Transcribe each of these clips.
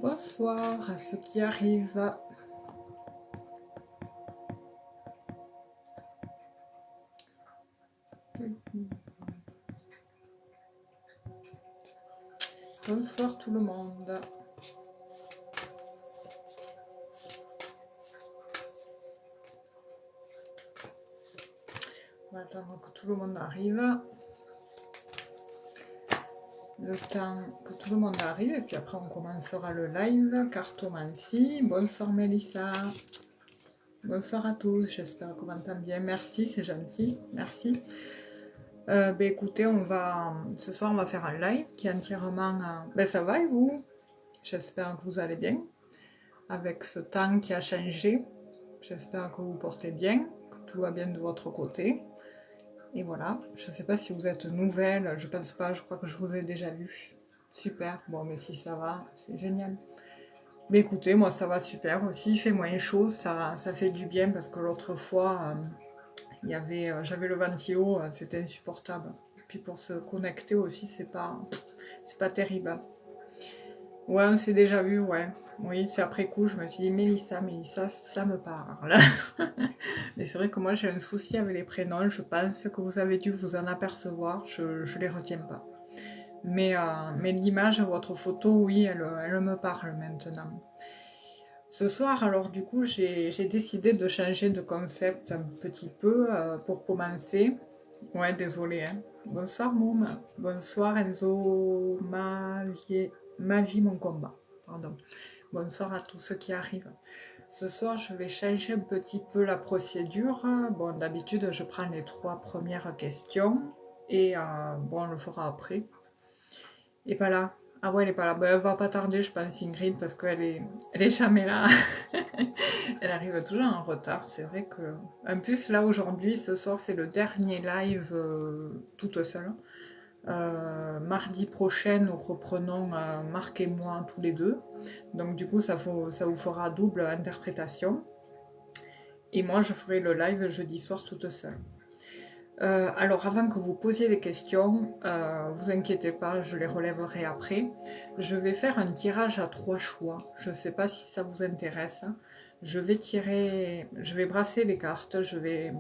Bonsoir à ceux qui arrivent. Bonsoir tout le monde. On va attendre que tout le monde arrive. Le temps que tout le monde arrive et puis après on commencera le live. Cartomancie. Bonsoir Mélissa. Bonsoir à tous, j'espère que vous m'entendez bien. Merci, c'est gentil. Merci. Écoutez, ce soir on va faire un live qui est entièrement... ça va et vous? J'espère que vous allez bien. Avec ce temps qui a changé, j'espère que vous portez bien, que tout va bien de votre côté. Et voilà, je ne sais pas si vous êtes nouvelle, je pense pas, je crois que je vous ai déjà vu. Super, bon mais si ça va, c'est génial. Mais écoutez, moi ça va super aussi, il fait moins chaud, ça fait du bien parce que l'autre fois, j'avais le ventilo, c'était insupportable. Puis pour se connecter aussi, c'est pas terrible. Ouais, on s'est déjà vu, ouais. Oui, c'est après coup, je me suis dit, Mélissa, ça me parle. Mais c'est vrai que moi, j'ai un souci avec les prénoms. Je pense que vous avez dû vous en apercevoir. Je les retiens pas. Mais l'image, votre photo, oui, elle me parle maintenant. Ce soir, alors du coup, j'ai décidé de changer de concept un petit peu pour commencer. Ouais, désolé. Hein. Bonsoir Moum. Bonsoir Enzo, ma vie, mon combat. Pardon. Bonsoir à tous ceux qui arrivent. Ce soir, je vais changer un petit peu la procédure. Bon, d'habitude, je prends les 3 premières questions et bon, on le fera après. Et pas là. Ah ouais, elle est pas là. Ben, elle va pas tarder, je pense, Ingrid, parce elle est jamais là. Elle arrive toujours en retard. C'est vrai que. En plus, là, aujourd'hui, ce soir, c'est le dernier live toute seule. Mardi prochain, nous reprenons Marc et moi tous les deux. Donc, du coup, ça vous fera double interprétation. Et moi, je ferai le live jeudi soir toute seule. Alors, avant que vous posiez des questions, vous inquiétez pas, je les relèverai après. Je vais faire un tirage à 3 choix. Je ne sais pas si ça vous intéresse. Je vais brasser les cartes. Je vais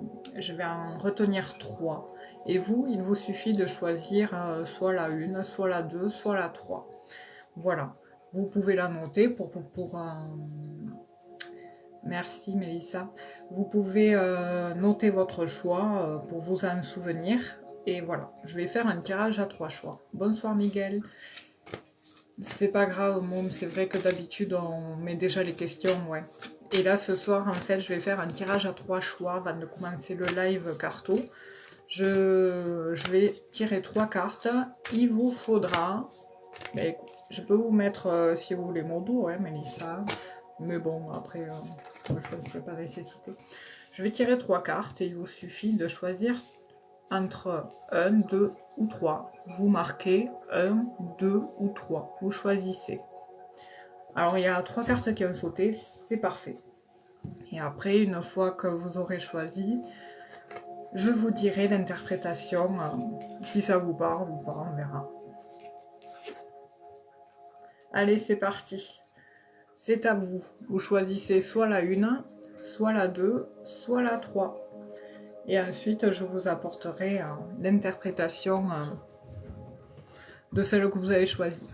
en retenir 3. Et vous, il vous suffit de choisir soit la 1, soit la 2, soit la 3. Voilà. Vous pouvez la noter pour Merci Mélissa. Vous pouvez noter votre choix pour vous en souvenir. Et voilà, je vais faire un tirage à 3 choix. Bonsoir Miguel. C'est pas grave, Môme, c'est vrai que d'habitude on met déjà les questions, ouais. Et là ce soir, en fait, je vais faire un tirage à 3 choix avant de commencer le live carto. Je vais tirer 3 cartes. Il vous faudra... Ben, je peux vous mettre, si vous voulez, mon dos, ouais, Mélissa. Mais bon, après, je pense qu'il n'y a pas nécessité. Je vais tirer 3 cartes et il vous suffit de choisir entre 1, 2 ou 3. Vous marquez 1, 2 ou 3. Vous choisissez. Alors, il y a 3 cartes qui ont sauté, c'est parfait. Et après, une fois que vous aurez choisi, je vous dirai l'interprétation, si ça vous parle ou pas, on verra. Allez, c'est parti. C'est à vous. Vous choisissez soit la 1, soit la 2, soit la 3. Et ensuite, je vous apporterai l'interprétation de celle que vous avez choisie.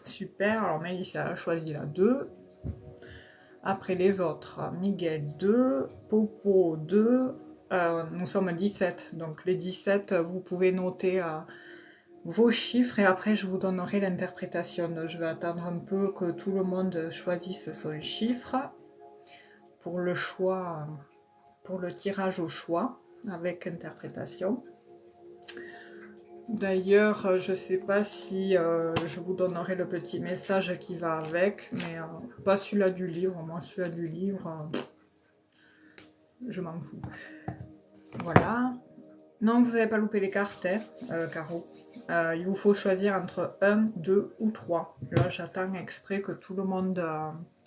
Super, alors Mélissa a choisi la 2. Après les autres, Miguel 2, Popo 2, nous sommes 17. Donc les 17, vous pouvez noter vos chiffres et après je vous donnerai l'interprétation. Je vais attendre un peu que tout le monde choisisse son chiffre pour le choix, pour le tirage au choix avec interprétation. D'ailleurs, je ne sais pas si je vous donnerai le petit message qui va avec, mais pas celui-là du livre. Moi, celui-là du livre, je m'en fous. Voilà. Non, vous n'avez pas loupé les cartes, hein, Caro. Il vous faut choisir entre 1, 2 ou 3. Là, j'attends exprès que tout le monde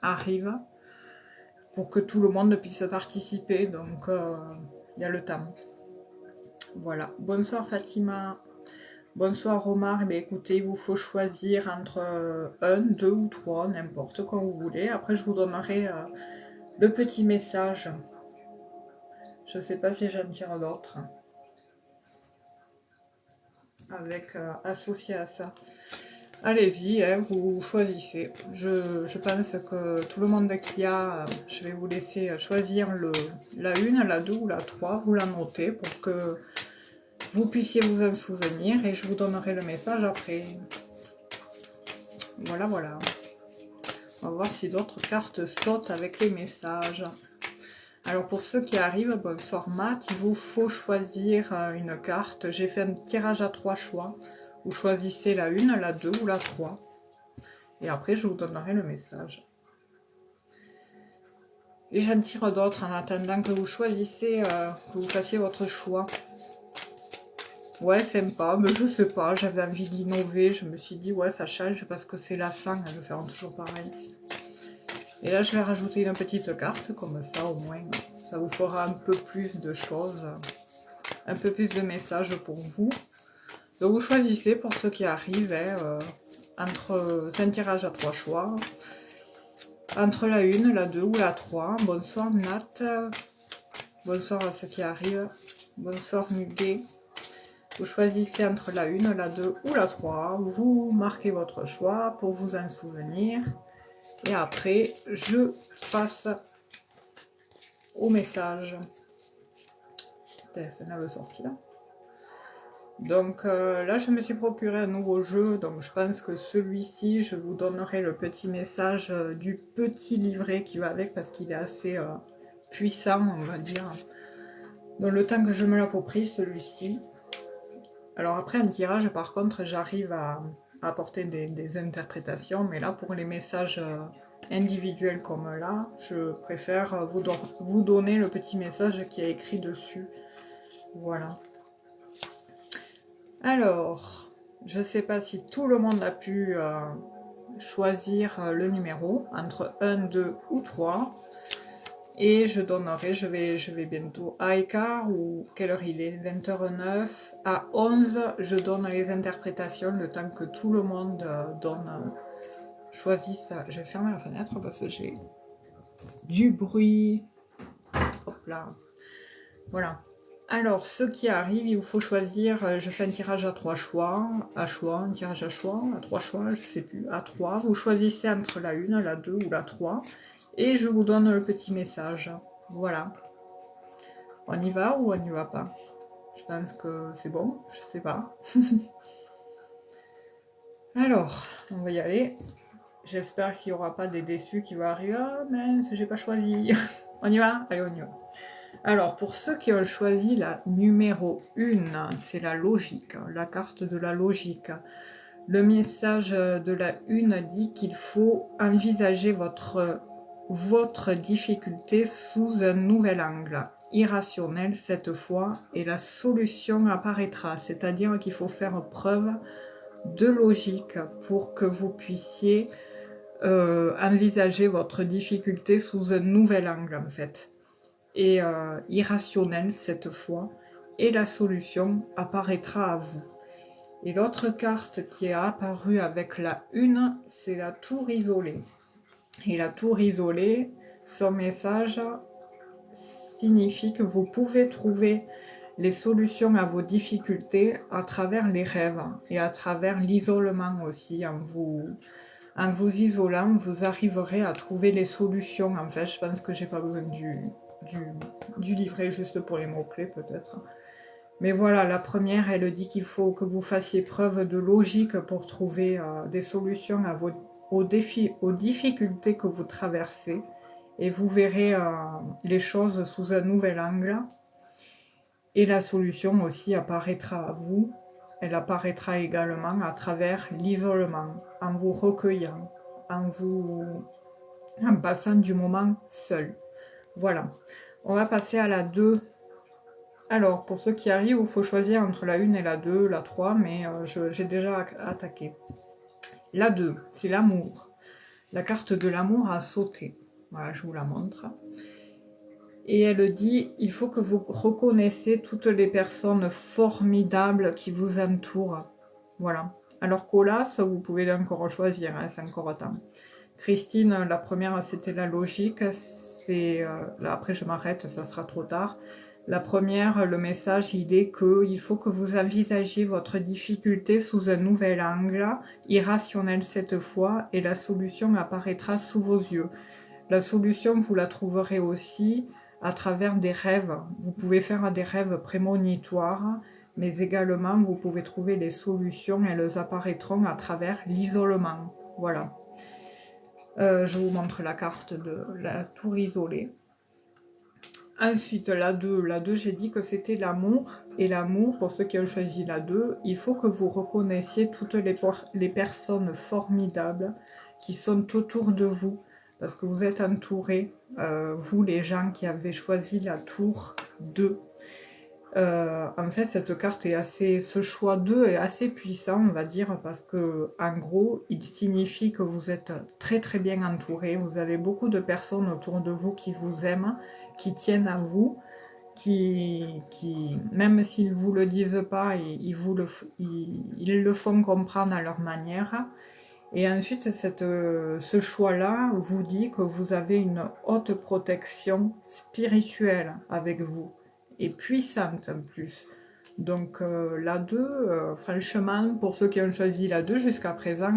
arrive pour que tout le monde puisse participer. Donc, il y a le temps. Voilà. Bonsoir Fatima. Bonsoir Omar, eh bien, écoutez, il vous faut choisir entre un, deux ou trois, n'importe quand vous voulez. Après, je vous donnerai le petit message. Je ne sais pas si j'en tire d'autres avec associé à ça. Allez-y, hein, vous choisissez. Je pense que tout le monde qui a, je vais vous laisser choisir la 1, la 2 ou la 3. Vous la notez pour que vous puissiez vous en souvenir et je vous donnerai le message après. Voilà, voilà. On va voir si d'autres cartes sautent avec les messages. Alors pour ceux qui arrivent, bonsoir Matt, il vous faut choisir une carte. J'ai fait un tirage à 3 choix. Vous choisissez la 1, la 2 ou la 3. Et après je vous donnerai le message. Et j'en tire d'autres en attendant que vous choisissez, que vous fassiez votre choix. Ouais, sympa, mais je sais pas, j'avais envie d'innover, je me suis dit ouais ça change parce que c'est lassant de faire toujours pareil. Et là je vais rajouter une petite carte, comme ça au moins ça vous fera un peu plus de choses, un peu plus de messages pour vous. Donc vous choisissez pour ceux qui arrivent, hein, c'est un tirage à 3 choix, entre la 1, la 2 ou la 3. Bonsoir Nat, bonsoir à ceux qui arrivent, bonsoir Muguet. Vous choisissez entre la 1, la 2 ou la 3. Vous marquez votre choix pour vous en souvenir. Et après, je passe au message. Ça veut sortir. Donc là, je me suis procuré un nouveau jeu. Donc je pense que celui-ci, je vous donnerai le petit message du petit livret qui va avec parce qu'il est assez puissant, on va dire. Dans le temps que je me l'approprie, celui-ci. Alors après un tirage, par contre, j'arrive à apporter des interprétations, mais là, pour les messages individuels comme là, je préfère vous donner le petit message qui est écrit dessus. Voilà. Alors, je ne sais pas si tout le monde a pu choisir le numéro, entre 1, 2 ou 3. Et je donnerai, je vais bientôt à écart, ou quelle heure il est, 20h09, à 11, je donne les interprétations, le temps que tout le monde choisisse. Je vais fermer la fenêtre parce que j'ai du bruit. Hop là. Voilà. Alors, ceux qui arrivent, il vous faut choisir, je fais un tirage à 3 choix, un tirage à choix, à 3 choix, je sais plus, à 3. Vous choisissez entre la 1, la 2 ou la 3. Et je vous donne le petit message. Voilà. On y va ou on n'y va pas? Je pense que c'est bon, je sais pas. Alors, on va y aller. J'espère qu'il n'y aura pas des déçus qui vont arriver. Ah mince, j'ai pas choisi. On y va? Allez, on y va. Alors, pour ceux qui ont choisi la numéro 1, c'est la logique, la carte de la logique. Le message de la 1 dit qu'il faut envisager votre difficulté sous un nouvel angle, irrationnel cette fois, et la solution apparaîtra. C'est-à-dire qu'il faut faire preuve de logique pour que vous puissiez envisager votre difficulté sous un nouvel angle en fait. Et irrationnel cette fois, et la solution apparaîtra à vous. Et l'autre carte qui est apparue avec la 1, c'est la tour isolée. Et la tour isolée, son message signifie que vous pouvez trouver les solutions à vos difficultés à travers les rêves et à travers l'isolement aussi. En vous isolant, vous arriverez à trouver les solutions. En fait, je pense que j'ai pas besoin du livret juste pour les mots-clés peut-être. Mais voilà, la première, elle dit qu'il faut que vous fassiez preuve de logique pour trouver des solutions aux difficultés que vous traversez. Et vous verrez les choses sous un nouvel angle. Et la solution aussi apparaîtra à vous. Elle apparaîtra également à travers l'isolement, en vous recueillant, en passant du moment seul. Voilà. On va passer à la 2. Alors, pour ceux qui arrivent, il faut choisir entre la 1 et la 2, la 3, mais j'ai déjà attaqué. La 2, c'est l'amour. La carte de l'amour a sauté. Voilà, je vous la montre. Et elle dit, il faut que vous reconnaissiez toutes les personnes formidables qui vous entourent. Voilà. Alors Colas, vous pouvez encore choisir, hein, c'est encore temps. Christine, la première, c'était la logique. Là, après, je m'arrête, ça sera trop tard. La première, le message, il faut que vous envisagiez votre difficulté sous un nouvel angle, irrationnel cette fois, et la solution apparaîtra sous vos yeux. La solution, vous la trouverez aussi à travers des rêves. Vous pouvez faire des rêves prémonitoires, mais également, vous pouvez trouver les solutions, elles apparaîtront à travers l'isolement. Voilà. Je vous montre la carte de la tour isolée. Ensuite, la 2. La 2, j'ai dit que c'était l'amour. Et l'amour, pour ceux qui ont choisi la 2, il faut que vous reconnaissiez toutes les personnes formidables qui sont autour de vous. Parce que vous êtes entourés, vous les gens qui avez choisi la tour 2. En fait, cette carte est ce choix 2 est assez puissant, on va dire, parce que, en gros, il signifie que vous êtes très très bien entouré. Vous avez beaucoup de personnes autour de vous qui vous aiment, qui tiennent à vous, même s'ils ne vous le disent pas, ils le font comprendre à leur manière. Et ensuite, ce choix-là vous dit que vous avez une haute protection spirituelle avec vous, et puissante en plus. Donc la 2, franchement, pour ceux qui ont choisi la 2 jusqu'à présent,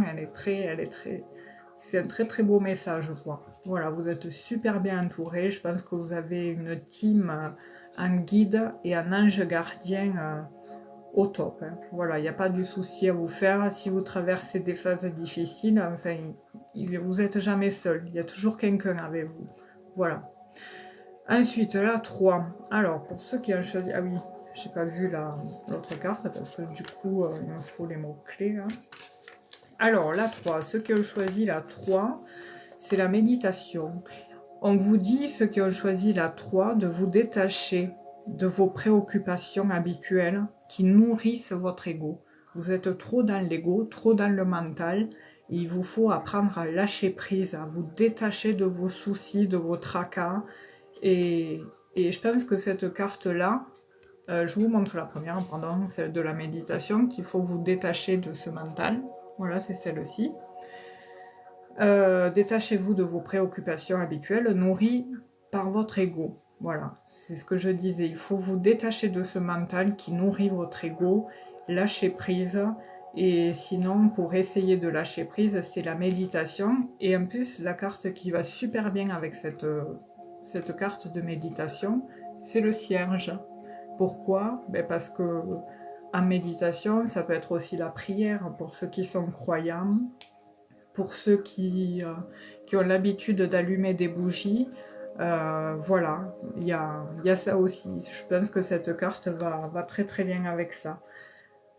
c'est un très très beau message, quoi. Voilà, vous êtes super bien entourés. Je pense que vous avez une team, un guide et un ange gardien au top, hein. Voilà, il n'y a pas de souci à vous faire. Si vous traversez des phases difficiles, enfin, vous n'êtes jamais seul. Il y a toujours quelqu'un avec vous. Voilà. Ensuite, la 3. Alors, pour ceux qui ont choisi... Ah oui, j'ai pas vu l'autre carte parce que du coup, il me faut les mots-clés. Alors, la 3. Ceux qui ont choisi la 3, c'est la méditation. On vous dit, ceux qui ont choisi la 3, de vous détacher de vos préoccupations habituelles qui nourrissent votre ego. Vous êtes trop dans l'ego, trop dans le mental. Et il vous faut apprendre à lâcher prise, à vous détacher de vos soucis, de vos tracas. Et je pense que cette carte-là, je vous montre la première, pardon, celle de la méditation, qu'il faut vous détacher de ce mental. Voilà, c'est celle-ci. Détachez-vous de vos préoccupations habituelles nourries par votre ego. Voilà, c'est ce que je disais. Il faut vous détacher de ce mental qui nourrit votre ego, lâcher prise. Et sinon, pour essayer de lâcher prise, c'est la méditation. Et en plus, la carte qui va super bien avec cette carte de méditation, c'est le cierge. Pourquoi? Parce que en méditation, ça peut être aussi la prière pour ceux qui sont croyants. Pour ceux qui ont l'habitude d'allumer des bougies, voilà, il y a ça aussi. Je pense que cette carte va très très bien avec ça.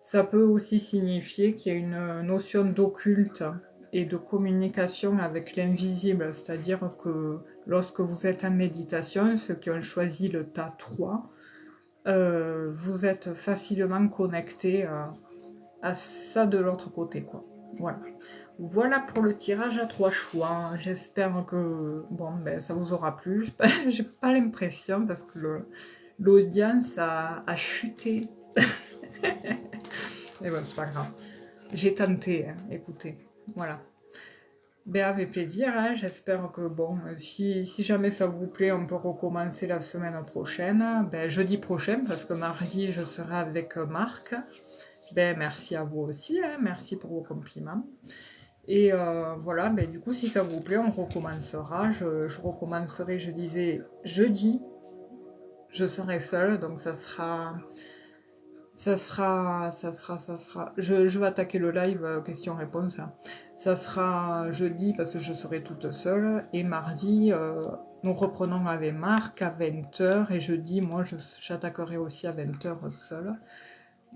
Ça peut aussi signifier qu'il y a une notion d'occulte et de communication avec l'invisible, c'est-à-dire que lorsque vous êtes en méditation, ceux qui ont choisi le tas 3, vous êtes facilement connecté à ça de l'autre côté, quoi. Voilà. Voilà pour le tirage à 3 choix. J'espère que ça vous aura plu. J'ai pas l'impression parce que l'audience a chuté. Mais bon, c'est pas grave. J'ai tenté, hein, écoutez. Voilà. Avec plaisir, hein. J'espère que si jamais ça vous plaît, on peut recommencer la semaine prochaine. Jeudi prochain, parce que mardi, je serai avec Marc. Merci à vous aussi, hein. Merci pour vos compliments. Et voilà, du coup, si ça vous plaît, on recommencera. Je recommencerai, je disais, jeudi. Je serai seule, donc ça sera. Je vais attaquer le live question-réponse, hein. Ça sera jeudi parce que je serai toute seule. Et mardi, nous reprenons avec Marc à 20h. Et jeudi, moi, j'attaquerai aussi à 20h seule.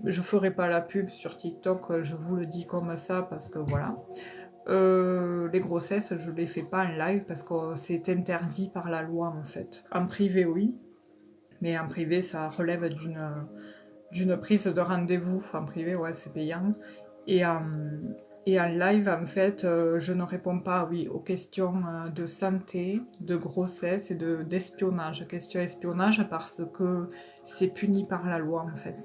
Je ferai pas la pub sur TikTok, je vous le dis comme ça parce que voilà. Les grossesses, je les fais pas en live parce que c'est interdit par la loi en fait. En privé, oui, mais en privé, ça relève d'une prise de rendez-vous. En privé, ouais, c'est payant. Et en live, en fait, je ne réponds pas, oui, aux questions de santé, de grossesse et d'espionnage. Question espionnage parce que c'est puni par la loi, en fait.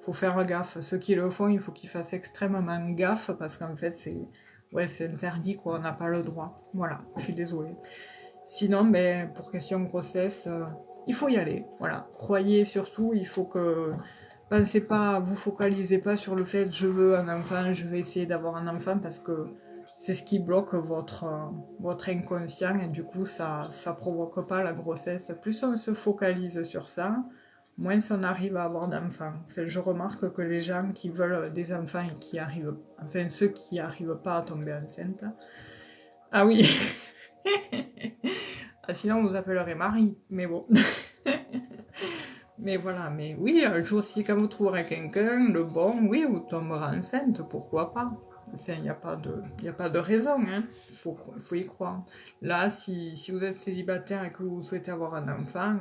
faut faire gaffe. Ceux qui le font, il faut qu'ils fassent extrêmement gaffe parce qu'en fait, c'est interdit, quoi. On n'a pas le droit. Voilà, je suis désolée. Sinon, ben, pour question de grossesse, il faut y aller. Voilà. Croyez surtout, il faut que... Pensez pas, vous focalisez pas sur le fait je veux un enfant, je vais essayer d'avoir un enfant parce que c'est ce qui bloque votre inconscient et du coup ça provoque pas la grossesse. Plus on se focalise sur ça, moins on arrive à avoir d'enfants. Enfin, je remarque que les gens qui veulent des enfants et qui arrivent, enfin ceux qui arrivent pas à tomber enceinte. Ah oui. Ah, sinon vous appellerez Marie, mais bon. Mais voilà, mais oui, un jour, si quand vous trouverez quelqu'un, le bon, oui, vous tomberez enceinte, pourquoi pas? Enfin, y a pas de raison, hein. Faut y croire. Là, si vous êtes célibataire et que vous souhaitez avoir un enfant,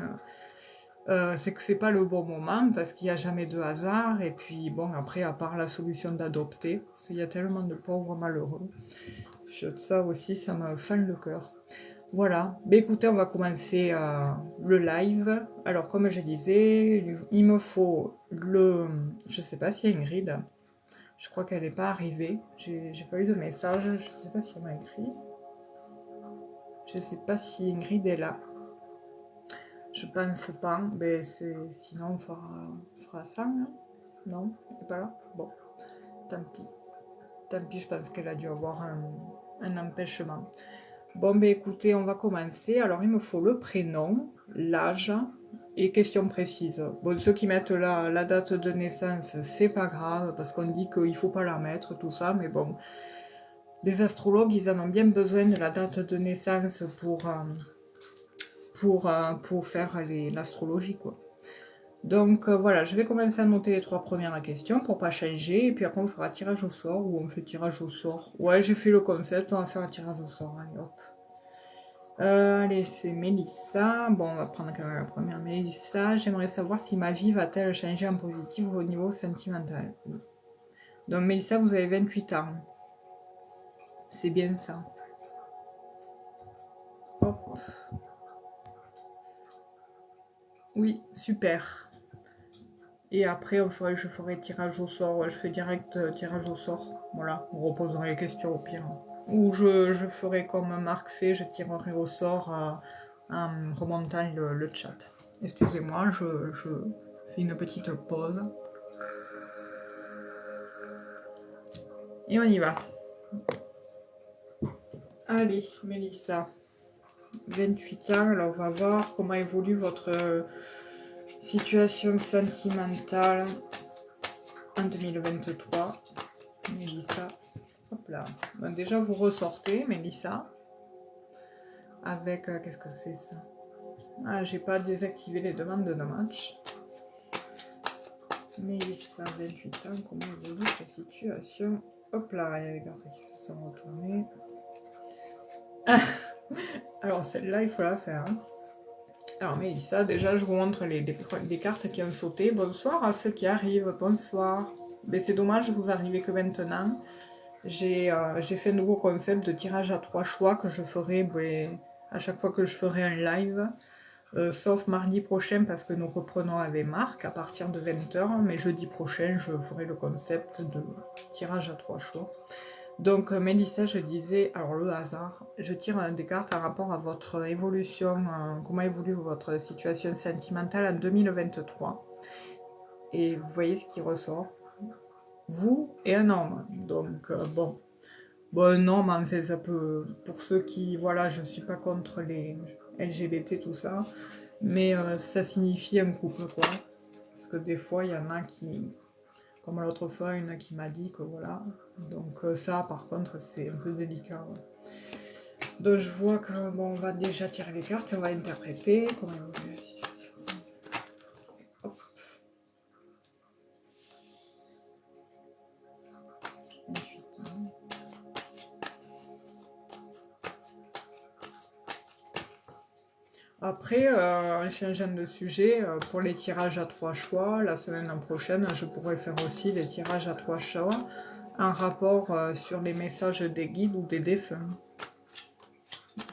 c'est que c'est pas le bon moment, parce qu'il n'y a jamais de hasard, et puis bon, après, à part la solution d'adopter, parce qu'il y a tellement de pauvres malheureux, ça aussi, ça me fend le cœur. Voilà, bah écoutez, on va commencer le live. Alors, comme je disais, il me faut le... Je sais pas si Ingrid, je crois qu'elle n'est pas arrivée. J'ai pas eu de message, je sais pas si elle m'a écrit. Je sais pas si Ingrid est là. Je pense pas, mais sinon on fera ça, hein. Non, elle n'est pas là. Bon, tant pis. Tant pis, je pense qu'elle a dû avoir un empêchement. Bon, ben écoutez, on va commencer. Alors, il me faut le prénom, l'âge et questions précises. Bon, ceux qui mettent la date de naissance, c'est pas grave, parce qu'on dit qu'il faut pas la mettre, tout ça, mais bon, les astrologues, ils en ont bien besoin de la date de naissance pour faire l'astrologie, quoi. Donc voilà, je vais commencer à noter les 3 premières questions pour pas changer, et puis après on fera tirage au sort, ou on fait tirage au sort. Ouais, j'ai fait le concept, on va faire un tirage au sort, allez hop. Allez, c'est Mélissa. Bon, on va prendre quand même la première. Mélissa, j'aimerais savoir si ma vie va-t-elle changer en positif au niveau sentimental. Donc, Mélissa, vous avez 28 ans. C'est bien ça. Hop. Oui, super. Et après, je ferai tirage au sort. Ouais, je fais direct tirage au sort. Voilà, on reposera les questions au pire. Ou je ferai comme Marc fait, je tirerai au sort en remontant le chat. Excusez-moi, je fais une petite pause. Et on y va. Allez, Mélissa, 28 ans, alors on va voir comment évolue votre situation sentimentale en 2023. Mélissa, hop là. Bon, déjà, vous ressortez, Mélissa, avec, qu'est-ce que c'est ça? Ah, j'ai pas désactivé les demandes de match. Mélissa, 28 ans, comment évolue sa situation? Hop là, il y a les cartes qui se sont retournées. Ah, alors celle-là, il faut la faire. Hein. Alors Mélissa, déjà je vous montre des cartes qui ont sauté. Bonsoir à ceux qui arrivent, bonsoir. Mais c'est dommage, vous arrivez que maintenant. J'ai fait un nouveau concept de tirage à 3 choix que je ferai à chaque fois que je ferai un live. Sauf mardi prochain parce que nous reprenons avec Marc à partir de 20h. Mais jeudi prochain, je ferai le concept de tirage à 3 choix. Donc, Mélissa, je disais, alors le hasard, je tire des cartes en rapport à votre évolution, comment évolue votre situation sentimentale en 2023. Et vous voyez ce qui ressort. Vous et un homme. Donc, bon. Bon, un homme, en fait, ça peut... Pour ceux qui... Voilà, je ne suis pas contre les LGBT, tout ça. Mais ça signifie un couple, quoi. Parce que des fois, il y en a qui... Comme l'autre fois, une qui m'a dit que voilà. Donc ça, par contre, c'est un peu délicat. Ouais. Donc je vois que bon, on va déjà tirer les cartes et on va interpréter comment évolue la situation. Hop. Après, en changeant de sujet, pour les tirages à 3 choix, la semaine prochaine, je pourrais faire aussi des tirages à 3 choix en rapport sur les messages des guides ou des défunts.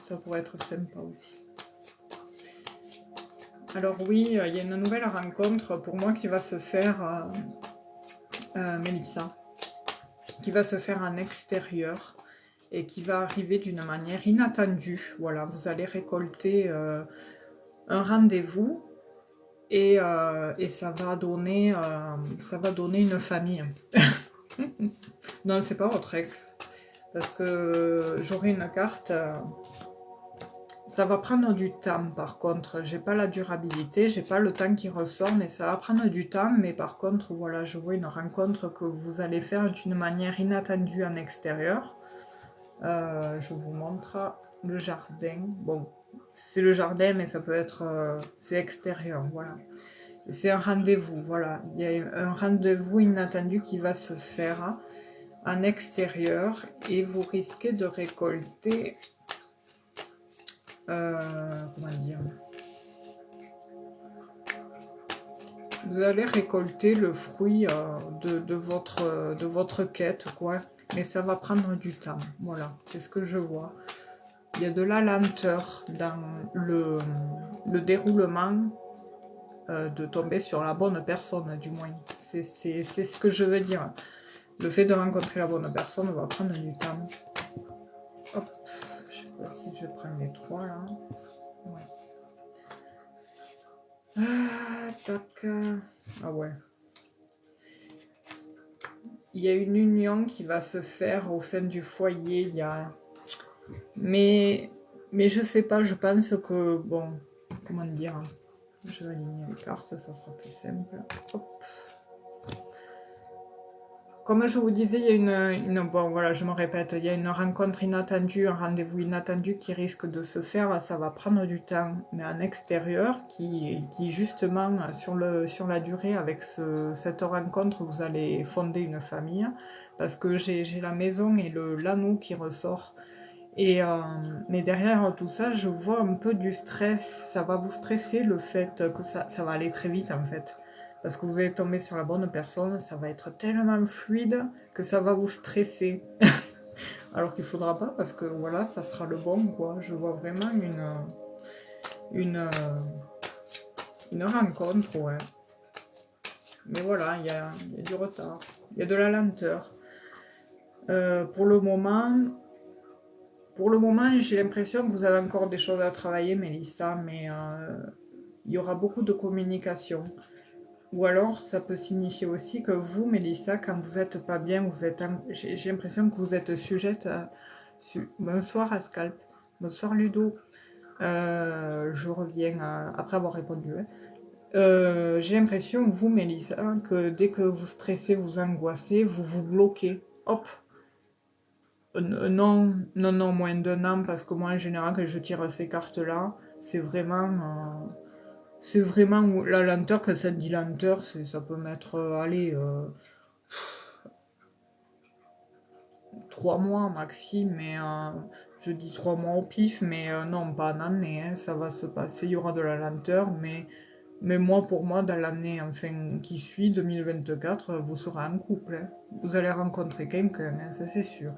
Ça pourrait être sympa aussi. Alors oui, il y a une nouvelle rencontre pour moi qui va se faire Mélissa, qui va se faire en extérieur et qui va arriver d'une manière inattendue. Voilà, vous allez récolter un rendez-vous et ça va donner une famille. Non, c'est pas votre ex, parce que j'aurai une carte. Ça va prendre du temps, par contre. J'ai pas la durabilité, j'ai pas le temps qui ressort, mais ça va prendre du temps. Mais par contre, voilà, je vois une rencontre que vous allez faire d'une manière inattendue en extérieur. Je vous montre le jardin. Bon, c'est le jardin, mais ça peut être... c'est extérieur, voilà. C'est un rendez-vous, voilà. Il y a un rendez-vous inattendu qui va se faire en extérieur et vous risquez de récolter... comment dire, vous allez récolter le fruit de votre quête, quoi. Mais ça va prendre du temps, voilà, c'est ce que je vois. Il y a de la lenteur dans le déroulement de tomber sur la bonne personne, du moins. C'est ce que je veux dire. Le fait de rencontrer la bonne personne va prendre du temps. Hop, je sais pas si je prends les trois, là. Ouais. Ah, tac. Ah ouais. Il y a une union qui va se faire au sein du foyer. Il y a... mais je sais pas, je pense que... Bon, comment dire, je vais aligner les cartes, ça sera plus simple. Hop. Comme je vous disais, il y a bon voilà, je me répète, il y a une rencontre inattendue, un rendez-vous inattendu qui risque de se faire, ça va prendre du temps, mais en extérieur, qui justement, sur la durée, avec cette rencontre, vous allez fonder une famille, parce que j'ai la maison et l'anneau qui ressort, et mais derrière tout ça, je vois un peu du stress, ça va vous stresser le fait que ça va aller très vite en fait. Parce que vous allez tomber sur la bonne personne, ça va être tellement fluide que ça va vous stresser. Alors qu'il ne faudra pas, parce que voilà, ça sera le bon, quoi. Je vois vraiment une rencontre, ouais. Mais voilà, il y a du retard, il y a de la lenteur. Pour le moment, j'ai l'impression que vous avez encore des choses à travailler, Mélissa, mais il y aura beaucoup de communication. Ou alors, ça peut signifier aussi que vous, Mélissa, quand vous n'êtes pas bien, j'ai l'impression que vous êtes sujette à... Bonsoir, Ascalp. Bonsoir, Ludo. Je reviens après avoir répondu. Hein. J'ai l'impression, vous, Mélissa, que dès que vous stressez, vous angoissez, vous vous bloquez. Hop. Non, non, non, moins d'un an, parce que moi, en général, quand je tire ces cartes-là, c'est vraiment... c'est vraiment la lenteur, que ça dit lenteur, ça peut mettre, allez, 3 mois maxi, mais je dis 3 mois au pif, mais non, pas en année, hein, ça va se passer, il y aura de la lenteur, mais moi, pour moi, dans l'année enfin, qui suit, 2024, vous serez en couple, hein. Vous allez rencontrer quelqu'un, hein, ça c'est sûr.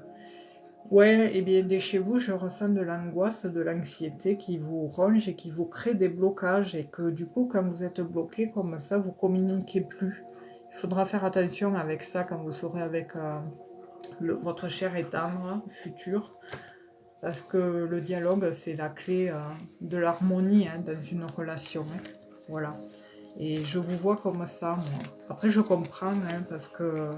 Ouais, et bien dès chez vous, je ressens de l'angoisse, de l'anxiété qui vous ronge et qui vous crée des blocages et que du coup, quand vous êtes bloqué comme ça, vous communiquez plus. Il faudra faire attention avec ça quand vous serez avec votre cher et tendre futur, parce que le dialogue, c'est la clé de l'harmonie hein, dans une relation. Hein. Voilà. Et je vous vois comme ça, moi. Après, je comprends, hein, parce que...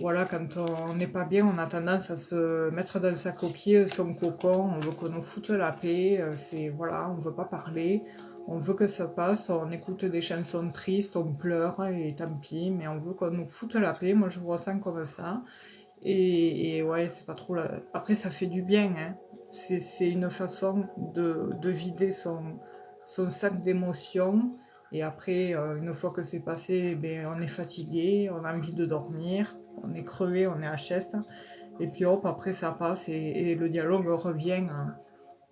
Voilà, quand on n'est pas bien, on a tendance à se mettre dans sa coquille, son cocon, on veut qu'on nous foute la paix, voilà, on veut pas parler, on veut que ça passe, on écoute des chansons tristes, on pleure, et tant pis, mais on veut qu'on nous foute la paix, moi je vous ressens comme ça, et ouais, c'est pas trop... Après, ça fait du bien, hein. C'est une façon de vider son sac d'émotions, et après, une fois que c'est passé, eh ben, on est fatigué, on a envie de dormir, on est crevé, on est HS. Et puis hop, après ça passe et le dialogue revient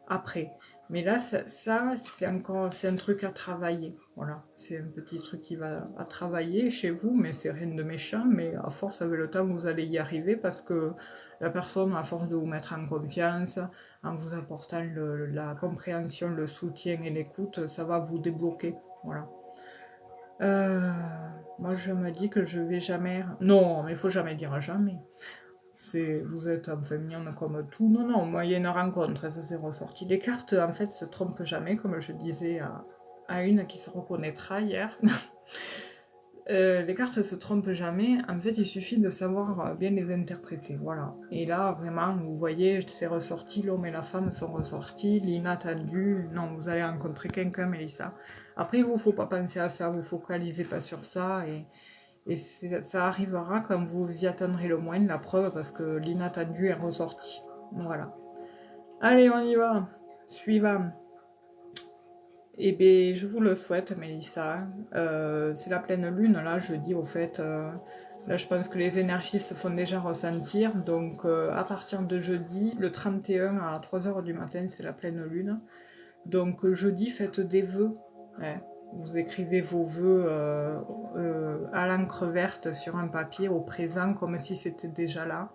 après. Mais là, c'est un truc à travailler. Voilà, c'est un petit truc qui va à travailler chez vous, mais c'est rien de méchant. Mais à force, avec le temps, vous allez y arriver parce que la personne, à force de vous mettre en confiance, en vous apportant la compréhension, le soutien et l'écoute, ça va vous débloquer. Voilà. Euh, Moi, je me dis que je vais jamais... Non, mais il faut jamais dire jamais. Vous êtes enfin mignonne comme tout. Non, non, moi, il y a une rencontre, ça s'est ressorti. Les cartes, en fait, se trompent jamais, comme je disais à une qui se reconnaîtra hier. Les cartes se trompent jamais. En fait, il suffit de savoir bien les interpréter. Voilà. Et là, vraiment, vous voyez, c'est ressorti, l'homme et la femme sont ressortis, l'inattendu. Non, vous allez rencontrer quelqu'un, Mélissa. Après, il vous faut pas penser à ça, vous focalisez pas sur ça. Et ça arrivera quand vous vous y attendrez le moins, la preuve, parce que l'inattendu est ressorti. Voilà. Allez, on y va. Suivant. Eh bien, je vous le souhaite, Mélissa. C'est la pleine lune, là, jeudi, au fait. Là, je pense que les énergies se font déjà ressentir. Donc, à partir de jeudi, le 31 à 3 heures du matin, c'est la pleine lune. Donc, jeudi, faites des vœux. Ouais. Vous écrivez vos vœux à l'encre verte sur un papier au présent, comme si c'était déjà là.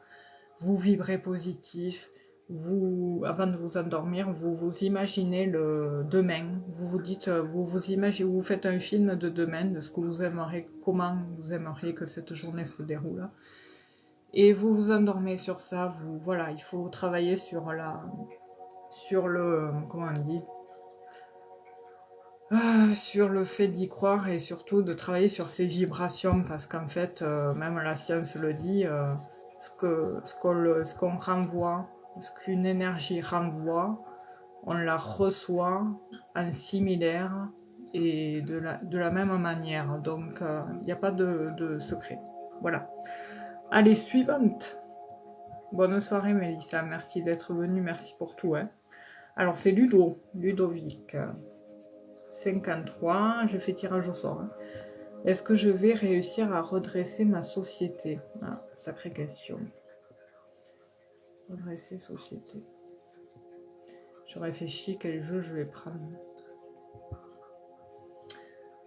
Vous vibrez positif. Avant de vous endormir, vous vous imaginez le demain. Vous vous dites, vous imaginez, vous faites un film de demain, de ce que vous aimeriez, comment vous aimeriez que cette journée se déroule. Et vous vous endormez sur ça. Voilà, il faut travailler sur le, comment on dit, sur le fait d'y croire et surtout de travailler sur ces vibrations parce qu'en fait, même la science le dit, ce qu'on renvoie, ce qu'une énergie renvoie, on la reçoit en similaire et de la même manière. Donc, il n'y a pas de secret. Voilà. Allez, suivante. Bonne soirée, Mélissa. Merci d'être venue. Merci pour tout. Hein. Alors, c'est Ludovic. 53, je fais tirage au sort. Hein. Est-ce que je vais réussir à redresser ma société? Ah, sacrée question. Redresser société. Je réfléchis quel jeu je vais prendre.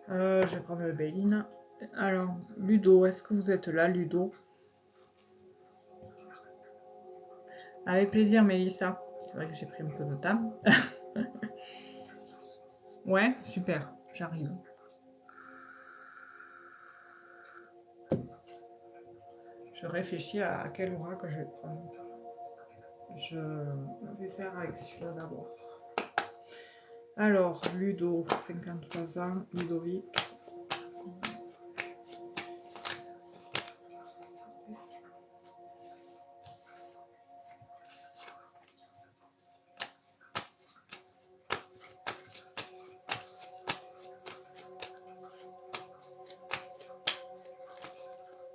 Je vais prendre le Béline. Alors, Ludo, est-ce que vous êtes là, Ludo? Avec plaisir, Mélissa. C'est vrai que j'ai pris un peu de temps. Ouais, super, j'arrive. Je réfléchis à quel oracle je vais prendre. Je vais faire avec celui-là d'abord. Alors, Ludo, 53 ans, Ludovic.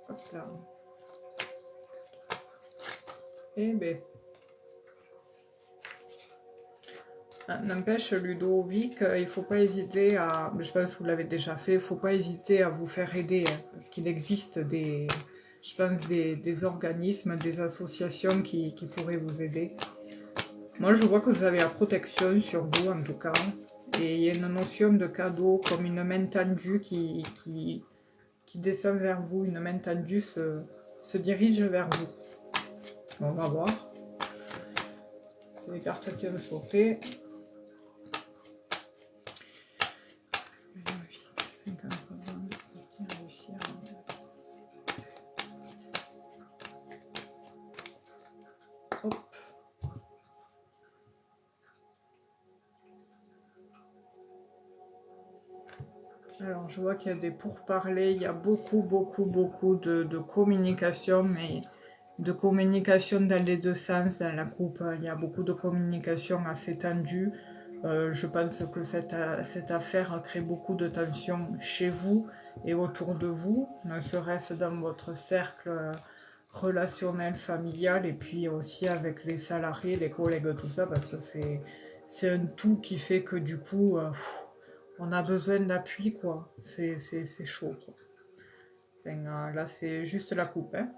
Hop là. Eh ben. N'empêche, Ludovic, il ne faut pas hésiter à, je pense que vous l'avez déjà fait, il ne faut pas hésiter à vous faire aider, hein, parce qu'il existe je pense, des organismes, des associations qui pourraient vous aider. Moi, je vois que vous avez la protection sur vous, en tout cas, et il y a une notion de cadeau, comme une main tendue qui descend vers vous, une main tendue se dirige vers vous. On va voir. C'est les cartes qui ont sauté. Hop. Alors, je vois qu'il y a des pourparlers, il y a beaucoup de communication, mais de communication dans les deux sens dans la coupe. Il y a beaucoup de communication assez tendue. Je pense que cette affaire crée beaucoup de tensions chez vous et autour de vous, ne serait-ce dans votre cercle relationnel, familial, et puis aussi avec les salariés, les collègues, tout ça, parce que c'est un tout qui fait que du coup, on a besoin d'appui, quoi. C'est chaud, quoi. Enfin, là, c'est juste la coupe, hein.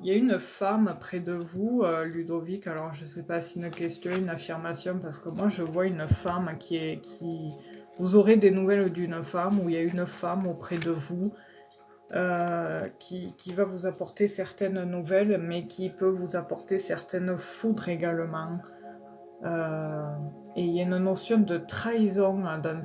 Il y a une femme près de vous, Ludovic. Alors, je ne sais pas si une question, une affirmation, parce que moi, je vois une femme Vous aurez des nouvelles d'une femme, où il y a une femme auprès de vous qui va vous apporter certaines nouvelles, mais qui peut vous apporter certaines foudres également. Et il y a une notion de trahison dans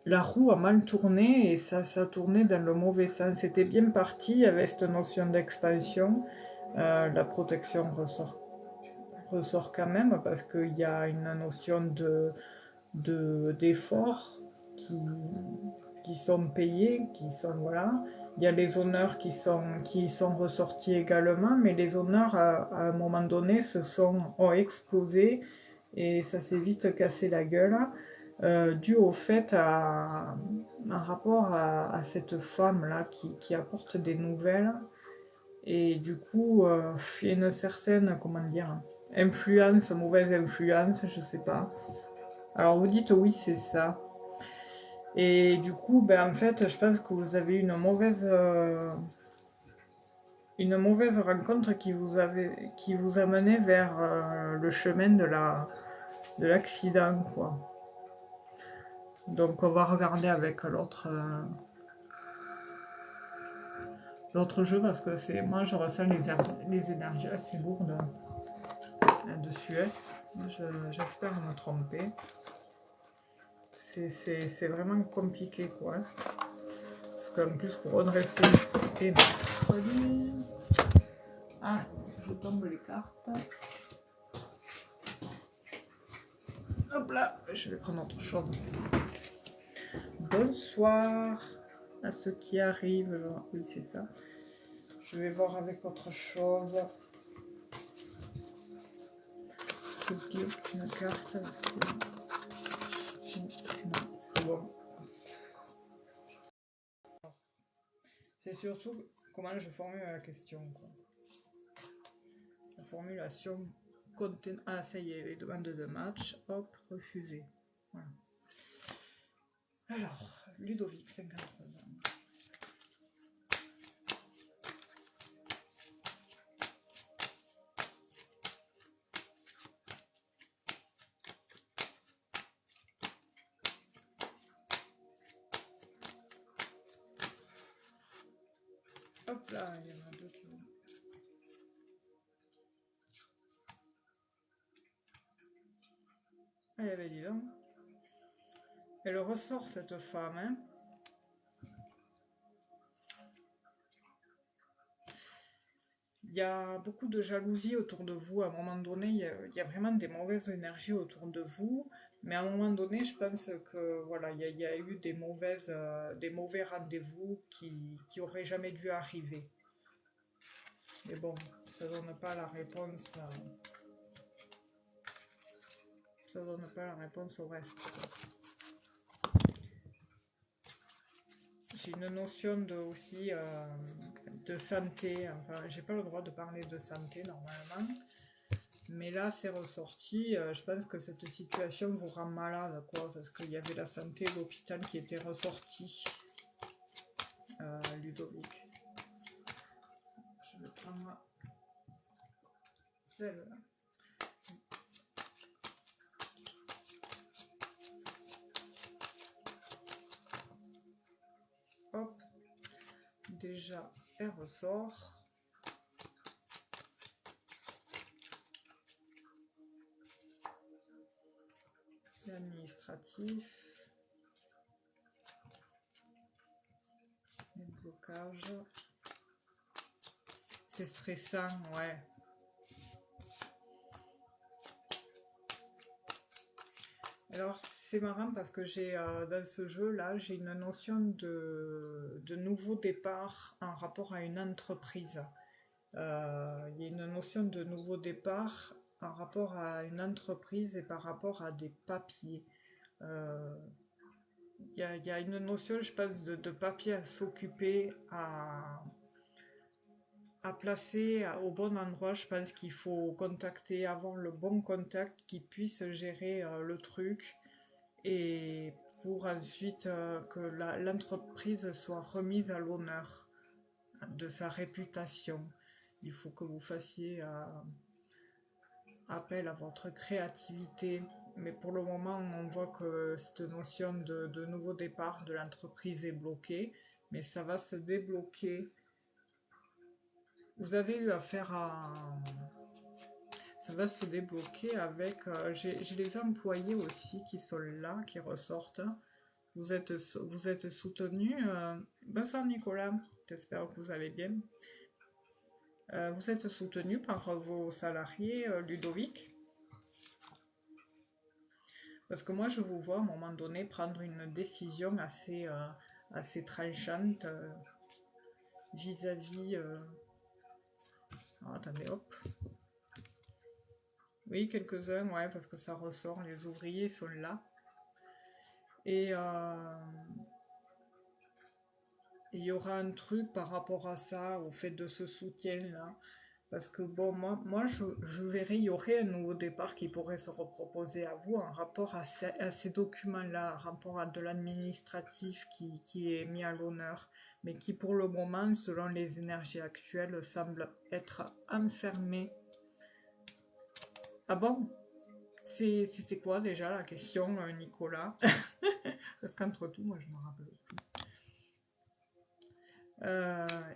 la roue a mal tourné et ça tournait dans le mauvais sens. C'était bien parti avec cette notion d'expansion. La protection ressort quand même parce qu'il y a une notion d'effort qui sont payés, qui sont voilà. Il y a les honneurs qui sont ressortis également, mais les honneurs à un moment donné ont explosé et ça s'est vite cassé la gueule, dû au fait à un rapport à cette femme-là qui apporte des nouvelles. Et du coup, il y a une certaine, comment dire, influence, mauvaise influence, je sais pas. Alors vous dites oui, c'est ça. Et du coup, ben, en fait, je pense que vous avez une mauvaise rencontre qui vous a mené vers le chemin de l'accident, quoi. Donc on va regarder avec l'autre jeu parce que moi je ressens les énergies assez lourdes là-dessus. J'espère me tromper. C'est vraiment compliqué, quoi. Parce qu'en plus pour redresser et mercredi. Ah, je tombe les cartes. Hop là, je vais prendre autre chose. Bonsoir à ceux qui arrivent. Oui, c'est ça. Je vais voir avec autre chose. J'oublie une carte. Non, c'est bon. C'est surtout comment je formule la question, quoi. La formulation contient. Ah, ça y est, les demandes de match. Hop, refusé. Voilà. Alors, Ludovic, 53 ans. Hop là, il y en a deux qui vont. Allez, ben dis donc. Elle ressort cette femme, hein. Il y a beaucoup de jalousie autour de vous. À un moment donné, il y a vraiment des mauvaises énergies autour de vous. Mais à un moment donné, je pense que voilà, il y a eu des mauvais rendez-vous qui auraient jamais dû arriver. Mais bon, ça donne pas la réponse. Ça donne pas la réponse au reste, quoi. J'ai une notion aussi de santé. Enfin, j'ai pas le droit de parler de santé normalement. Mais là, c'est ressorti. Je pense que cette situation vous rend malade, quoi, parce qu'il y avait la santé, l'hôpital qui était ressorti. Ludovic. Je vais prendre celle-là. Hop. Déjà, elle ressort. L'administratif. Les blocages. C'est stressant, ouais. Alors, c'est marrant parce que j'ai dans ce jeu-là, j'ai une notion de nouveau départ en rapport à une entreprise. Il y a une notion de nouveau départ en rapport à une entreprise et par rapport à des papiers. Euh, il y a une notion, je pense, de papiers à s'occuper, à placer au bon endroit. Je pense qu'il faut contacter, avoir le bon contact qui puisse gérer le truc et pour ensuite que l'entreprise soit remise à l'honneur. de sa réputation. Il faut que vous fassiez appel à votre créativité. Mais pour le moment, on voit que cette notion de nouveau départ de l'entreprise est bloquée. Mais ça va se débloquer. Vous avez eu affaire à... Ça va se débloquer avec... j'ai les employés aussi qui sont là, qui ressortent. Vous êtes soutenu. Bonsoir Nicolas, j'espère que vous allez bien. Vous êtes soutenu par vos salariés, Ludovic? Parce que moi, je vous vois à un moment donné prendre une décision assez tranchante vis-à-vis... attendez, hop. Oui, quelques-uns, ouais, parce que ça ressort, les ouvriers sont là. Et il y aura un truc par rapport à ça, au fait de ce soutien-là. Parce que bon, moi je verrais, il y aurait un nouveau départ qui pourrait se reproposer à vous en rapport à ces documents-là, en rapport à de l'administratif qui est mis à l'honneur, mais qui pour le moment, selon les énergies actuelles, semble être enfermé. Ah bon? C'était quoi déjà la question, Nicolas? Parce qu'entre tout, moi je me rappelle plus.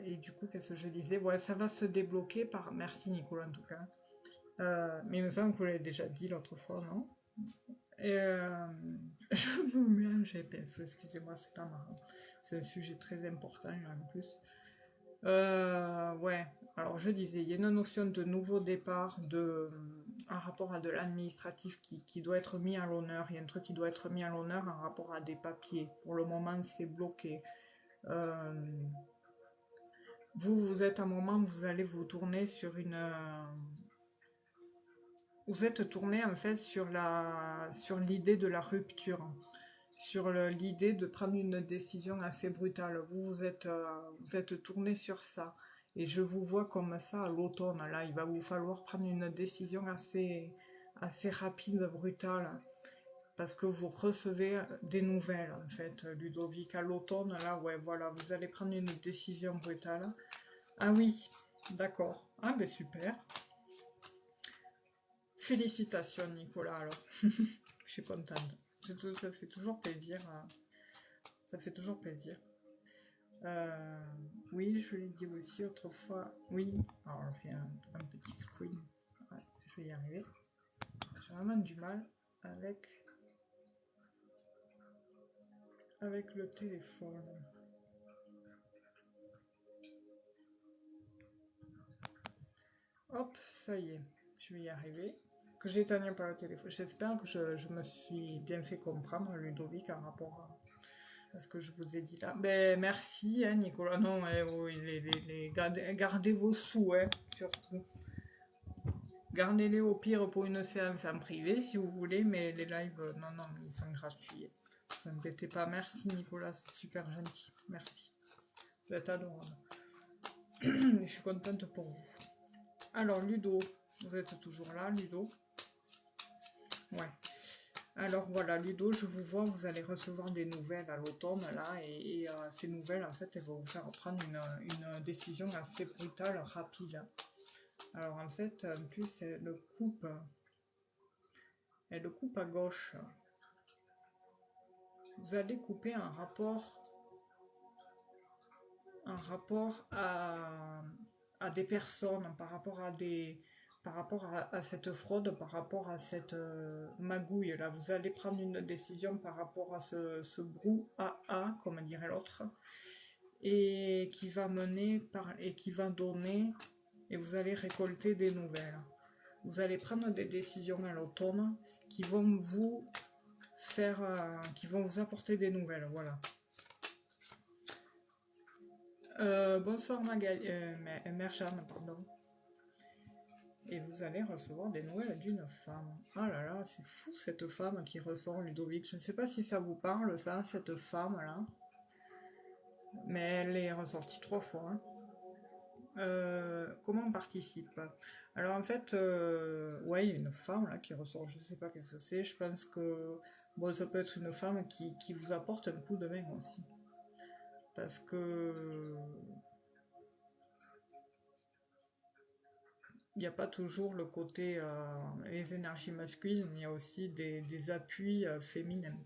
Et du coup, qu'est-ce que je disais? Ouais, ça va se débloquer par... Merci Nicolas en tout cas. Mais il me semble que vous l'avez déjà dit l'autre fois, non? Et je vous mets un GPS, excusez-moi, c'est pas marrant. C'est un sujet très important en plus. Ouais, alors je disais, il y a une notion de nouveau départ en rapport à de l'administratif qui doit être mis à l'honneur. Il y a un truc qui doit être mis à l'honneur en rapport à des papiers. Pour le moment, c'est bloqué. Vous êtes à un moment, vous allez vous tourner sur vous êtes tourné en fait sur l'idée de la rupture, sur l'idée de prendre une décision assez brutale. Vous êtes tourné sur ça. Et je vous vois comme ça à l'automne. Là, il va vous falloir prendre une décision assez rapide, brutale. Parce que vous recevez des nouvelles, en fait, Ludovic. À l'automne, là, ouais, voilà, vous allez prendre une décision brutale. Ah oui, d'accord. Ah ben super. Félicitations Nicolas alors. Je suis contente. Ça fait toujours plaisir. Ça fait toujours plaisir. Euh, oui, je l'ai dit aussi autrefois. Oui, alors on fait un petit screen. Ouais, je vais y arriver. J'ai vraiment du mal avec le téléphone. Hop, ça y est, je vais y arriver. Que j'ai éteint par le téléphone. J'espère que je me suis bien fait comprendre, Ludovic, en rapport à ce que je vous ai dit là. Ben, merci, hein, Nicolas. Non, oui, gardez vos sous, hein, surtout. Gardez-les au pire pour une séance en privé, si vous voulez, mais les lives, non, non, ils sont gratuits. Ne vous inquiétez pas. Merci, Nicolas, c'est super gentil. Merci. Vous êtes adorable. Je suis contente pour vous. Alors, Ludo, vous êtes toujours là, Ludo? Ouais. Alors voilà, Ludo, je vous vois, vous allez recevoir des nouvelles à l'automne, là, et ces nouvelles, en fait, elles vont vous faire prendre une décision assez brutale, rapide. Alors en fait, en plus, elle le coupe à gauche. Vous allez couper un rapport à des personnes, par rapport à cette fraude, par rapport à cette magouille. Là, vous allez prendre une décision par rapport à ce brouhaha, comme dirait l'autre, et qui va et qui va donner, et vous allez récolter des nouvelles. Vous allez prendre des décisions à l'automne qui vont vous qui vont vous apporter des nouvelles, voilà. Bonsoir Merjane, pardon. Et vous allez recevoir des nouvelles d'une femme. Ah là là, c'est fou cette femme qui ressort, Ludovic. Je ne sais pas si ça vous parle, ça, cette femme-là. Mais elle est ressortie 3 fois. Hein. Comment on participe? Alors en fait, ouais, il y a une femme là qui ressort, je sais pas qu'est-ce que c'est. Je pense que bon, ça peut être une femme qui vous apporte un coup de main aussi. Parce que il n'y a pas toujours le côté, les énergies masculines, il y a aussi des appuis féminins.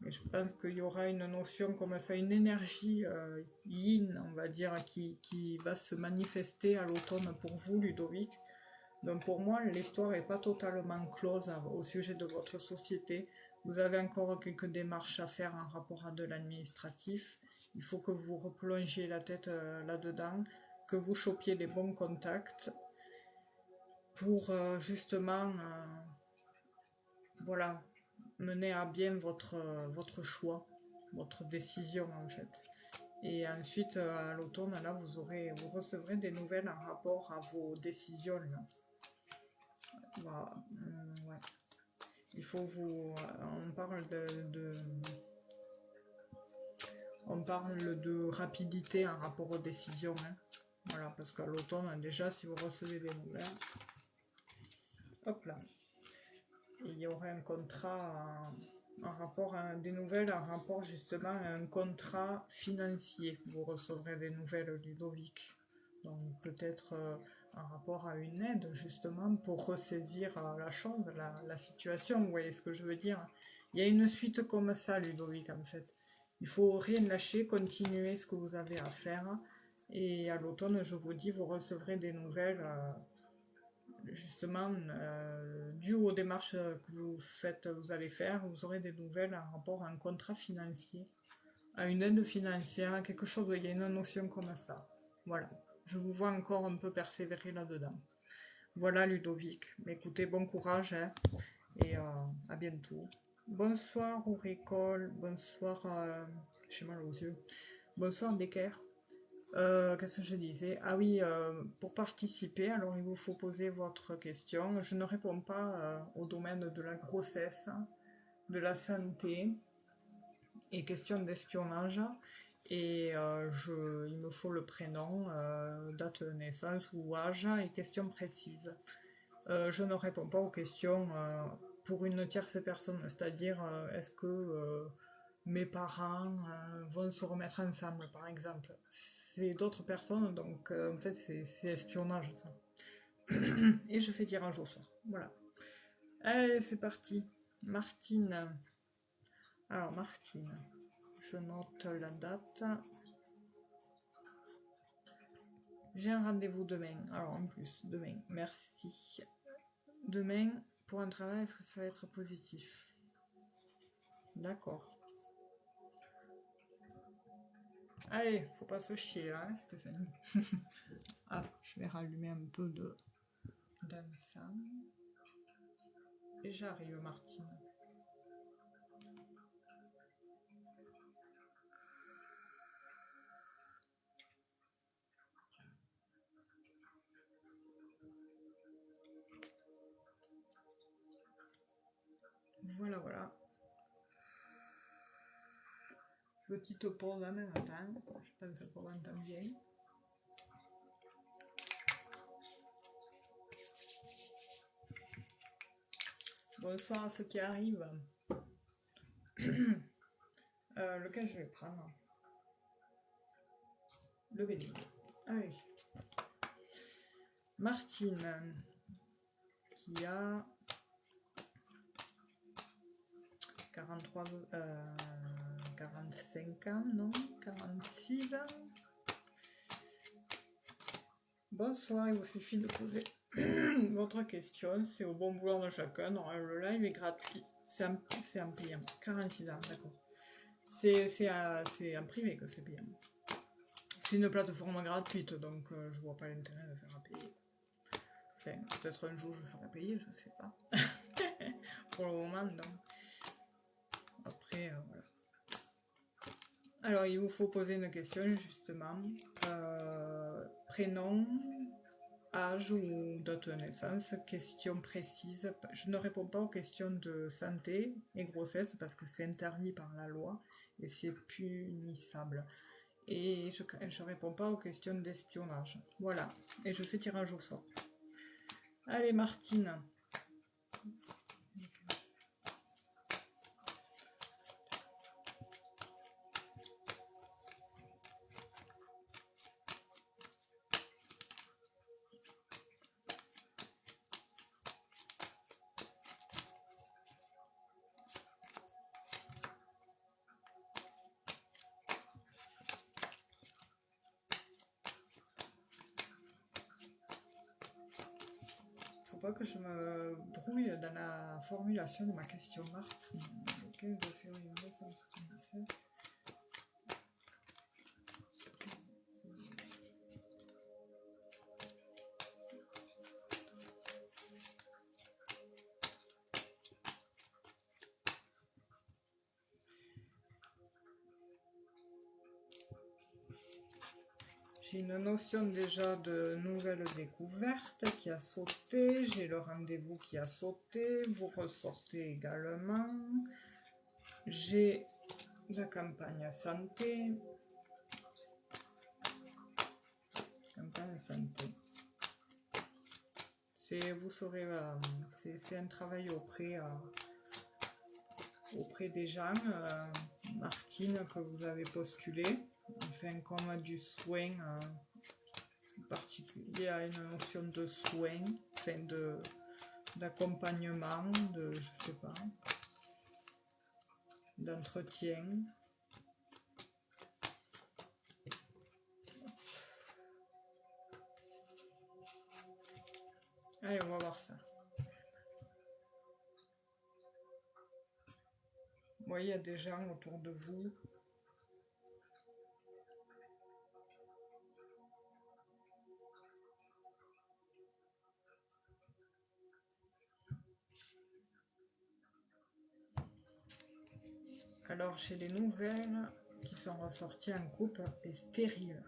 Mais je pense qu'il y aura une notion comme ça, une énergie yin, on va dire, qui va se manifester à l'automne pour vous, Ludovic. Donc pour moi, l'histoire n'est pas totalement close au sujet de votre société. Vous avez encore quelques démarches à faire en rapport à de l'administratif. Il faut que vous replongiez la tête là-dedans, que vous chopiez les bons contacts pour justement voilà, mener à bien votre choix, votre décision en fait. Et ensuite, à l'automne, là, vous recevrez des nouvelles en rapport à vos décisions. Là. Voilà, ouais. Il faut on parle on parle de rapidité en rapport aux décisions. Hein. Voilà, parce qu'à l'automne, déjà, si vous recevez des nouvelles, hop là, il y aurait un contrat en rapport à des nouvelles, en rapport justement à un contrat financier. Vous recevrez des nouvelles, Ludovic. Donc peut-être en rapport à une aide justement pour ressaisir la chose, la situation, vous voyez ce que je veux dire. Il y a une suite comme ça, Ludovic, en fait. Il faut rien lâcher, continuer ce que vous avez à faire. Et à l'automne, je vous dis, vous recevrez des nouvelles justement dues aux démarches que vous allez faire. Vous aurez des nouvelles en rapport à un contrat financier, à une aide financière, à quelque chose, il y a une notion comme ça. Voilà. Je vous vois encore un peu persévérer là-dedans. Voilà, Ludovic. Mais écoutez, bon courage hein, et à bientôt. Bonsoir, Auricole. Bonsoir, j'ai mal aux yeux. Bonsoir, Decker. Qu'est-ce que je disais? Ah oui, pour participer, alors il vous faut poser votre question. Je ne réponds pas au domaine de la grossesse, de la santé et question d'espionnage. Et il me faut le prénom, date de naissance ou âge et questions précises. Je ne réponds pas aux questions pour une tierce personne, c'est-à-dire est-ce que mes parents vont se remettre ensemble, par exemple. C'est d'autres personnes, donc en fait c'est espionnage ça. Et je fais tirage au sort. Voilà. Allez, c'est parti. Martine. Alors Martine, je note la date. J'ai un rendez-vous demain. Alors en plus, demain. Merci. Demain, pour un travail, est-ce que ça va être positif? D'accord. Allez, faut pas se chier, hein, Stéphanie. Ah, je vais rallumer un peu d'encens. Et j'arrive, Martine. Voilà, voilà. Petite pause en même temps. Je pense qu'on entend bien. Bonsoir à ceux qui arrivent. Lequel je vais prendre? Le béni. Allez. Martine, qui a 43, 45 ans, non? 46 ans. Bonsoir, il vous suffit de poser votre question, c'est au bon vouloir de chacun. Non, le live est gratuit, c'est en payant. 46 ans, d'accord. C'est en privé que c'est payant. C'est une plateforme gratuite, donc je vois pas l'intérêt de faire payer. Enfin, peut-être un jour je ferai payer, je sais pas. Pour le moment, non. Après, voilà. Alors, il vous faut poser une question, justement. Prénom, âge ou date de naissance, question précise. Je ne réponds pas aux questions de santé et grossesse parce que c'est interdit par la loi et c'est punissable. Et je ne réponds pas aux questions d'espionnage. Voilà. Et je fais tirage au sort. Allez, Martine. pas que je me brouille dans la formulation de ma question, Martine. Le 15 février 1977. J'ai une notion déjà de nouvelle découverte qui a sauté, j'ai le rendez-vous qui a sauté, vous ressortez également, j'ai la campagne santé, vous saurez, c'est un travail auprès des gens, Martine, que vous avez postulé, enfin comme du soin particulier, il y a une notion de soin, enfin d'accompagnement, je sais pas, d'entretien. Allez, on va voir ça. Moi, il y a des gens autour de vous. Alors, chez les nouvelles qui sont ressorties en couple et stériles,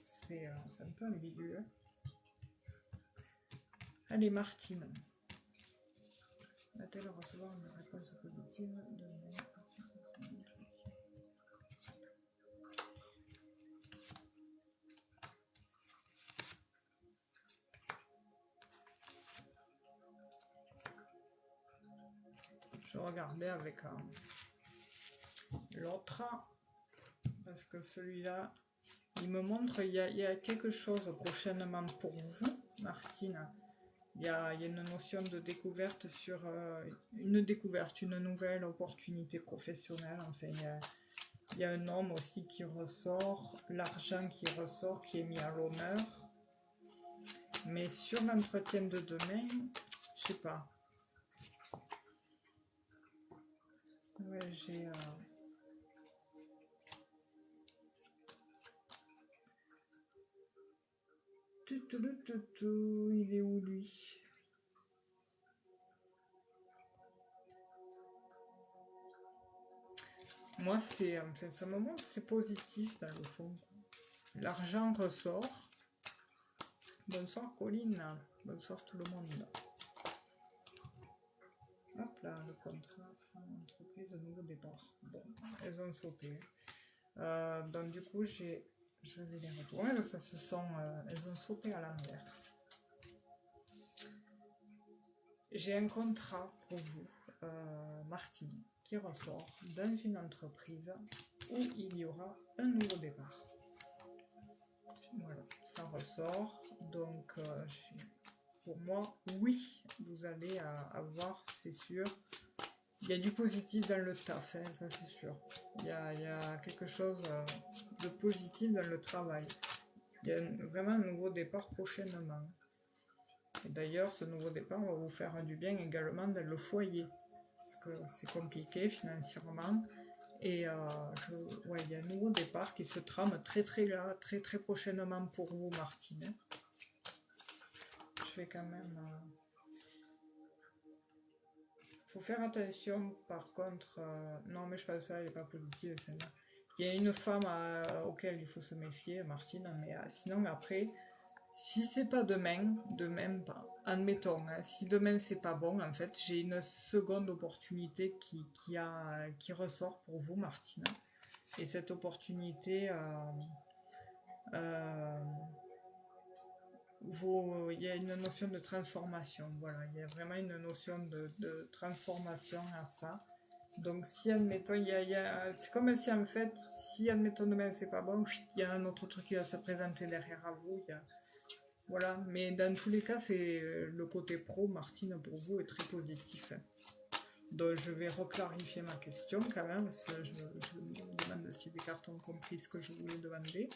c'est un peu ambigu. Allez, Martine. Va-t-elle recevoir une réponse positive de Je regardais avec l'autre, parce que celui-là, il me montre il y a quelque chose prochainement pour vous, Martine. Il y a une notion de découverte sur une nouvelle opportunité professionnelle. Enfin, il y a un homme aussi qui ressort, l'argent qui ressort, qui est mis à l'honneur. Mais sur l'entretien de demain, je sais pas. Ouais, j'ai... Il est où lui? Moi, enfin, ça me montre c'est positif dans le fond. L'argent ressort. Bonsoir Colline. Bonsoir tout le monde. Hop là, le contrat, entreprise, nouveau départ. Bon, elles ont sauté. Donc du coup, je vais les retourner. Ça se sent, elles ont sauté à l'envers. J'ai un contrat pour vous, Martine, qui ressort dans une entreprise où il y aura un nouveau départ. Voilà, ça ressort. Donc, pour moi, oui, vous allez avoir, c'est sûr. Il y a du positif dans le taf, hein, ça c'est sûr. Il y a quelque chose de positif dans le travail. Il y a vraiment un nouveau départ prochainement. Et d'ailleurs, ce nouveau départ va vous faire du bien également dans le foyer. Parce que c'est compliqué financièrement. Et il y a un nouveau départ qui se trame très prochainement pour vous, Martine. Je vais quand même... faut faire attention, par contre... non, mais je pense pas, elle n'est pas positive, celle-là. Il y a une femme auquel il faut se méfier, Martine, mais sinon, après... Si c'est pas demain, admettons, hein, si demain c'est pas bon, en fait, j'ai une seconde opportunité qui ressort pour vous, Martine. Et cette opportunité, il y a une notion de transformation, voilà, il y a vraiment une notion de transformation à ça. Donc si admettons, c'est comme si en fait, si admettons demain c'est pas bon, il y a un autre truc qui va se présenter derrière à vous, voilà, mais dans tous les cas, c'est le côté pro, Martine, pour vous, est très positif. Donc je vais reclarifier ma question quand même, parce que je me demande si les cartes ont compris ce que je voulais demander.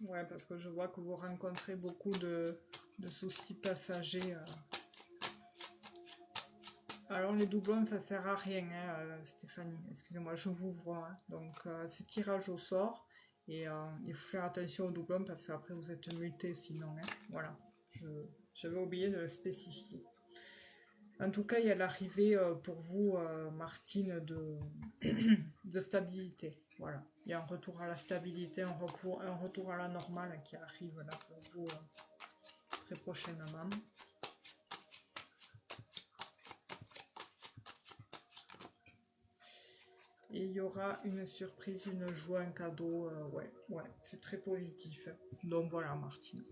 Ouais, parce que je vois que vous rencontrez beaucoup de soucis passagers. Alors les doublons, ça sert à rien, hein, Stéphanie. Excusez-moi, je vous vois, hein. Donc c'est tirage au sort. Et il faut faire attention aux doublons parce qu'après vous êtes muté sinon, hein. Voilà, j'avais oublié de le spécifier. En tout cas, il y a l'arrivée pour vous, Martine, de stabilité. Voilà, il y a un retour à la stabilité, un retour à la normale qui arrive là pour vous très prochainement. Et il y aura une surprise, une joie, un cadeau. Ouais, ouais, c'est très positif. Donc voilà, Martine.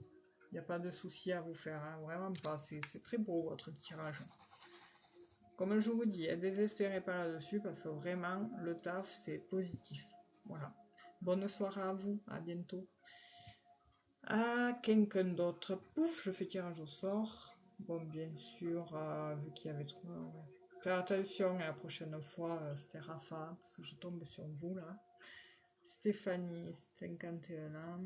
Il n'y a pas de souci à vous faire, hein, vraiment pas. C'est très beau votre tirage. Comme je vous dis, ne désespérez pas là-dessus parce que vraiment, le taf, c'est positif. Voilà. Bonne soirée à vous, à bientôt. À quelqu'un d'autre. Pouf, je fais tirage au sort. Bon, bien sûr, vu qu'il y avait trop... Ouais. Faire attention la prochaine fois, c'était Rafa, parce que je tombe sur vous là. Stéphanie, 51 ans.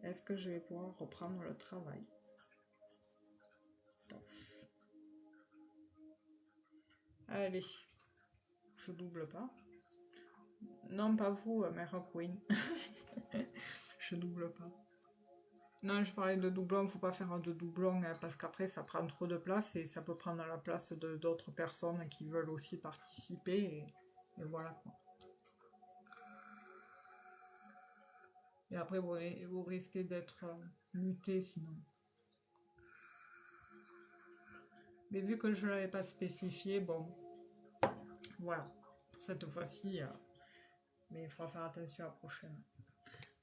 Est-ce que je vais pouvoir reprendre le travail? Allez, je double pas. Non, pas vous, Mère Queen. Je double pas. Non, je parlais de doublon, faut pas faire de doublon hein, parce qu'après ça prend trop de place et ça peut prendre la place de d'autres personnes qui veulent aussi participer et voilà quoi. Et après vous risquez d'être muté sinon. Mais vu que je ne l'avais pas spécifié, bon, voilà. Pour cette fois-ci, mais il faudra faire attention à la prochaine.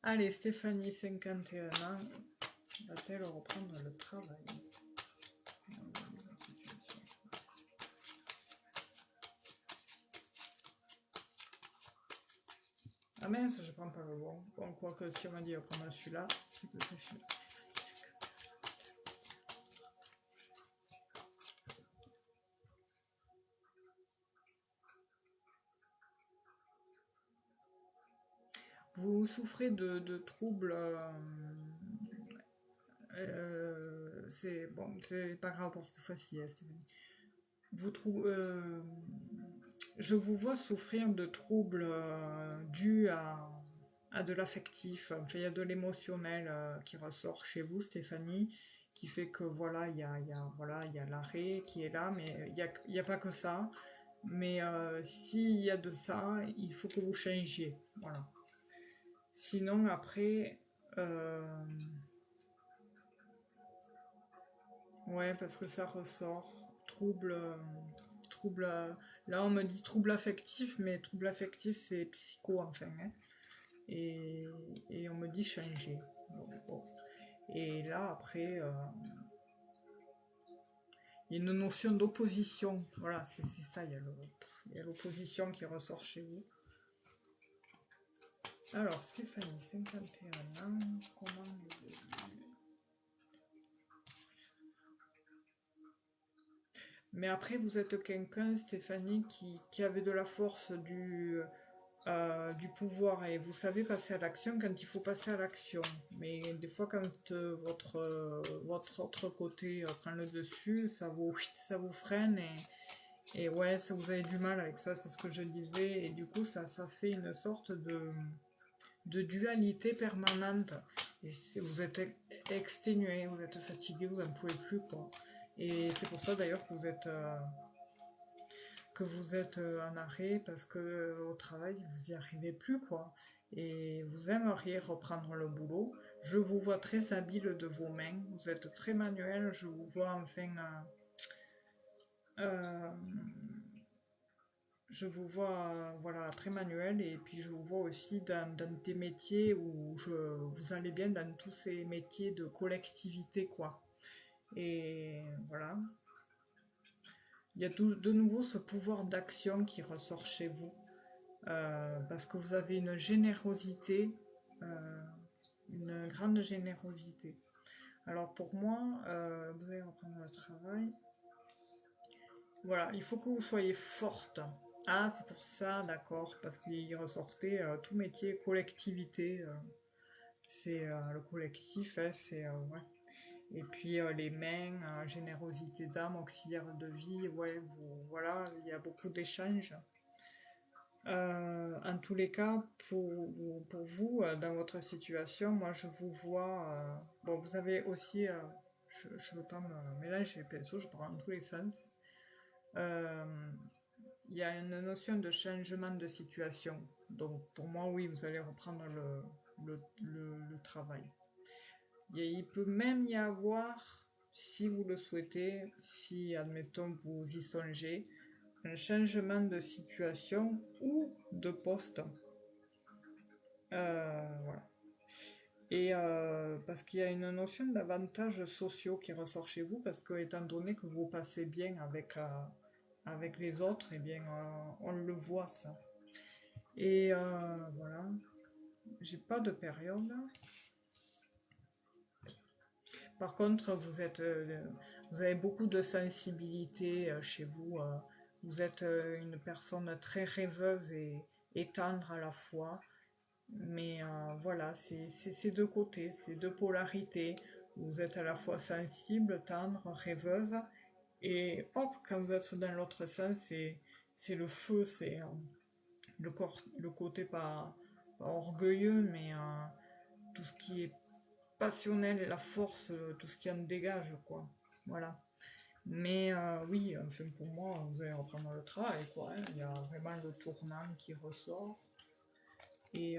Allez, Stéphanie, 51 ans, va-t-elle reprendre le travail? Ah mince, je prends pas le bon. Bon, quoique si on m'a dit de prendre celui-là, c'est que c'est celui-là. Vous souffrez de troubles. C'est bon, c'est pas grave pour cette fois-ci, Stéphanie. Vous trouvez. Je vous vois souffrir de troubles dus à de l'affectif. Enfin, il y a de l'émotionnel qui ressort chez vous, Stéphanie, qui fait que voilà, voilà, il y a l'arrêt qui est là, mais il y a pas que ça. Mais s'il y a de ça, il faut que vous changiez. Voilà. Sinon, après, ouais, parce que ça ressort. Trouble. Là, on me dit trouble affectif, mais trouble affectif, c'est psycho, enfin. Hein. Et, et on me dit changer. Bon. Et là, après, il y a une notion d'opposition. Voilà, c'est ça, il y a l'opposition qui ressort chez vous. Alors, Stéphanie, 51 ans, comment Mais après, vous êtes quelqu'un, Stéphanie, qui avait de la force, du pouvoir, et vous savez passer à l'action quand il faut passer à l'action. Mais des fois, quand votre autre côté prend le dessus, ça vous freine, et ouais, ça vous avez du mal avec ça, c'est ce que je disais, et du coup, ça fait une sorte de dualité permanente. Et vous êtes exténué, vous êtes fatigué, vous n'en pouvez plus, quoi. Et c'est pour ça d'ailleurs que vous êtes en arrêt parce que au travail vous y arrivez plus quoi. Et vous aimeriez reprendre le boulot. Je vous vois très habile de vos mains. Vous êtes très manuel. Je vous vois enfin. Euh, je vous vois voilà très manuel et puis je vous vois aussi dans des métiers où vous allez bien dans tous ces métiers de collectivité quoi. Et voilà. Il y a de nouveau ce pouvoir d'action qui ressort chez vous. Parce que vous avez euh, une grande générosité. Alors pour moi, vous allez reprendre le travail. Voilà, il faut que vous soyez forte. Ah, c'est pour ça, d'accord, parce qu'il ressortait tout métier collectivité. C'est le collectif, hein, c'est ouais. Et puis les mains, générosité d'âme, auxiliaire de vie, ouais, voilà, il y a beaucoup d'échanges. En tous les cas, pour vous, dans votre situation, moi je vous vois. Bon, vous avez aussi. Je veux pas me mélanger les pinceaux, je prends dans tous les sens. Euh, Il y a une notion de changement de situation. Donc pour moi, oui, vous allez reprendre le travail. Il peut même y avoir, si vous le souhaitez, si admettons vous y songez, un changement de situation ou de poste. Voilà. Et parce qu'il y a une notion d'avantages sociaux qui ressort chez vous, parce que étant donné que vous passez bien avec les autres, eh bien on le voit ça. Et voilà, j'ai pas de période. Par contre, vous avez beaucoup de sensibilité chez vous. Vous êtes une personne très rêveuse et tendre à la fois. Mais voilà, c'est ces deux côtés, ces deux polarités. Vous êtes à la fois sensible, tendre, rêveuse. Et hop, quand vous êtes dans l'autre sens, c'est le feu, c'est le côté pas orgueilleux, mais tout ce qui est passionnel et la force, tout ce qui en dégage, quoi. Voilà. Mais oui, enfin, pour moi, vous allez reprendre le travail, quoi, hein. Il y a vraiment le tournant qui ressort. Et,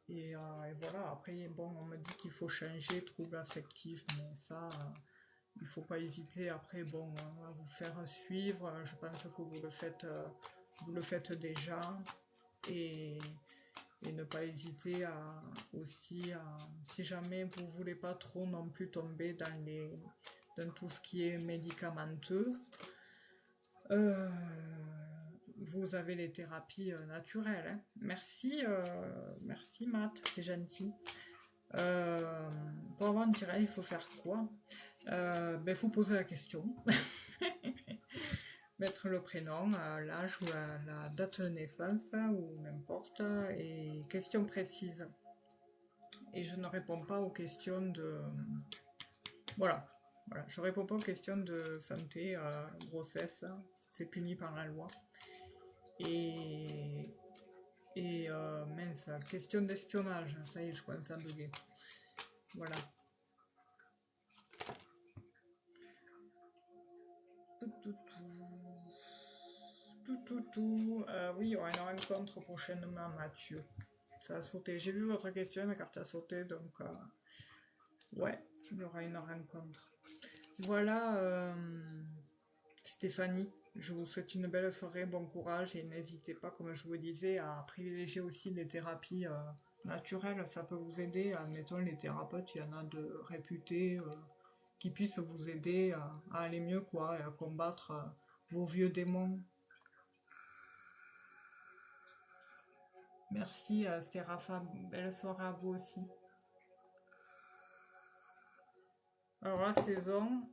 et voilà, après, bon, on me dit qu'il faut changer, trouble affectif, mais ça, il faut pas hésiter. Après, bon, à vous faire suivre. Je pense que vous le faites déjà. Et, et ne pas hésiter à aussi, si jamais vous voulez pas trop non plus tomber dans tout ce qui est médicamenteux, euh, vous avez les thérapies naturelles, hein. Merci, merci Matt, c'est gentil. Euh, pour avoir un tirel, il faut faire quoi? Ben, faut poser la question, mettre le prénom, l'âge ou la date de naissance ou n'importe, et question précise. Et je ne réponds pas aux questions de... Voilà, voilà. Je réponds pas aux questions de santé, grossesse, c'est puni par la loi. Et, et mince, question d'espionnage, ça y est, je commence à bugger. Voilà. Tout, tout, tout. Oui, il y aura une rencontre prochainement, Mathieu. Ça a sauté. J'ai vu votre question, la carte a sauté, donc ouais, il y aura une rencontre. Voilà, Stéphanie, je vous souhaite une belle soirée, bon courage et n'hésitez pas, comme je vous disais, à privilégier aussi les thérapies naturelles. Ça peut vous aider. Admettons, les thérapeutes, il y en a de réputés qui puissent vous aider à aller mieux, quoi, et à combattre vos vieux démons. Merci, c'était Rafa. Belle soirée à vous aussi. Alors la saison,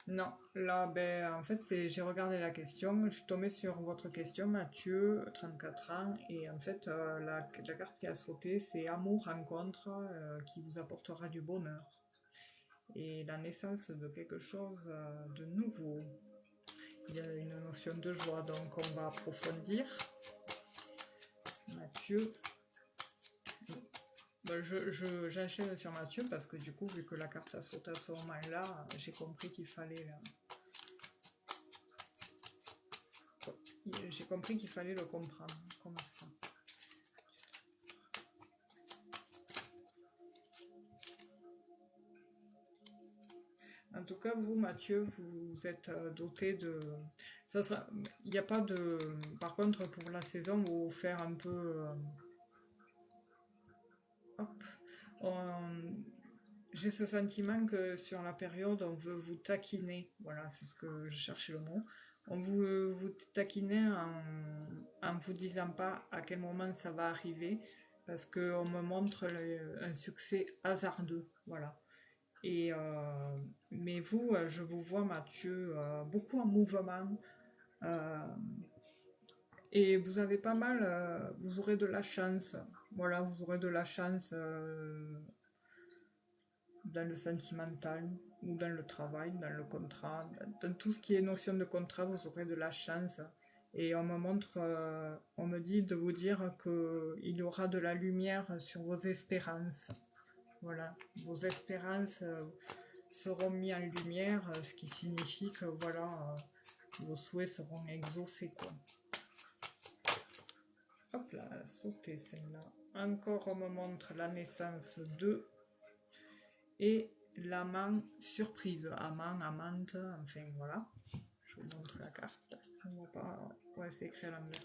non, là, ben, en fait, j'ai regardé la question, je suis tombée sur votre question, Mathieu, 34 ans, et en fait, la carte qui a sauté, c'est Amour, rencontre, qui vous apportera du bonheur, et la naissance de quelque chose de nouveau. Il y a une notion de joie, donc on va approfondir. Mathieu, ben, j'enchaîne sur Mathieu, parce que du coup, vu que la carte a sauté à ce moment-là, j'ai compris qu'il fallait le comprendre. Comment ça? En tout cas, vous, Mathieu, vous êtes doté de... il n'y a pas de... Par contre, pour la saison, vous faire un peu... hop, j'ai ce sentiment que sur la période, on veut vous taquiner. Voilà, c'est ce que je cherchais le mot. On veut vous taquiner en vous disant pas à quel moment ça va arriver, parce qu'on me montre un succès hasardeux. Voilà. Et, mais vous, je vous vois, Mathieu, beaucoup en mouvement. Euh, Et vous avez pas mal, vous aurez de la chance. Voilà, vous aurez de la chance dans le sentimental ou dans le travail, dans le contrat, dans tout ce qui est notion de contrat, vous aurez de la chance. Et on me montre, on me dit de vous dire que il y aura de la lumière sur vos espérances. Voilà, vos espérances seront mises en lumière, ce qui signifie que voilà, vos souhaits seront exaucés, quoi. Hop là, sauter celle-là. Encore, on me montre la naissance de et l'amant surprise. Amant, amante, enfin voilà. Je vous montre la carte. Je ne vois pas. Ouais, c'est écrit à l'envers.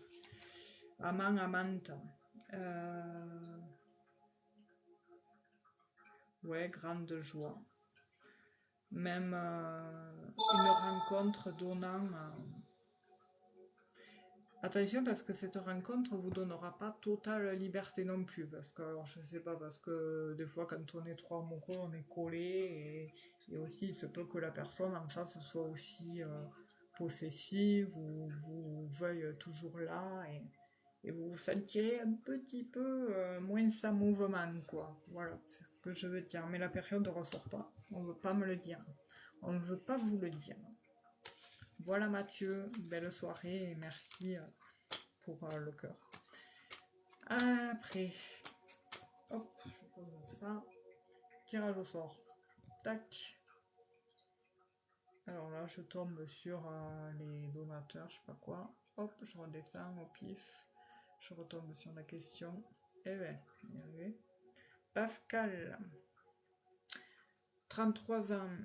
Amant, amante. Ouais, grande joie. Même une rencontre donnant. Attention parce que cette rencontre vous donnera pas totale liberté non plus. Parce que, alors je sais pas, parce que des fois quand on est trop amoureux, on est collé et aussi il se peut que la personne en face soit aussi possessive ou vous veuille toujours là et vous vous sentirez un petit peu moins sans mouvement, quoi. Voilà, c'est ce que je veux dire. Mais la période ne ressort pas. On veut pas me le dire. On ne veut pas vous le dire. Voilà Mathieu, belle soirée et merci pour le cœur. Après, hop, je pose ça. Tirage au sort. Tac. Alors là, je tombe sur les donateurs, je sais pas quoi. Hop, je redescends au pif. Je retombe sur la question. Eh ben, y arrivé. Pascal, 33 ans.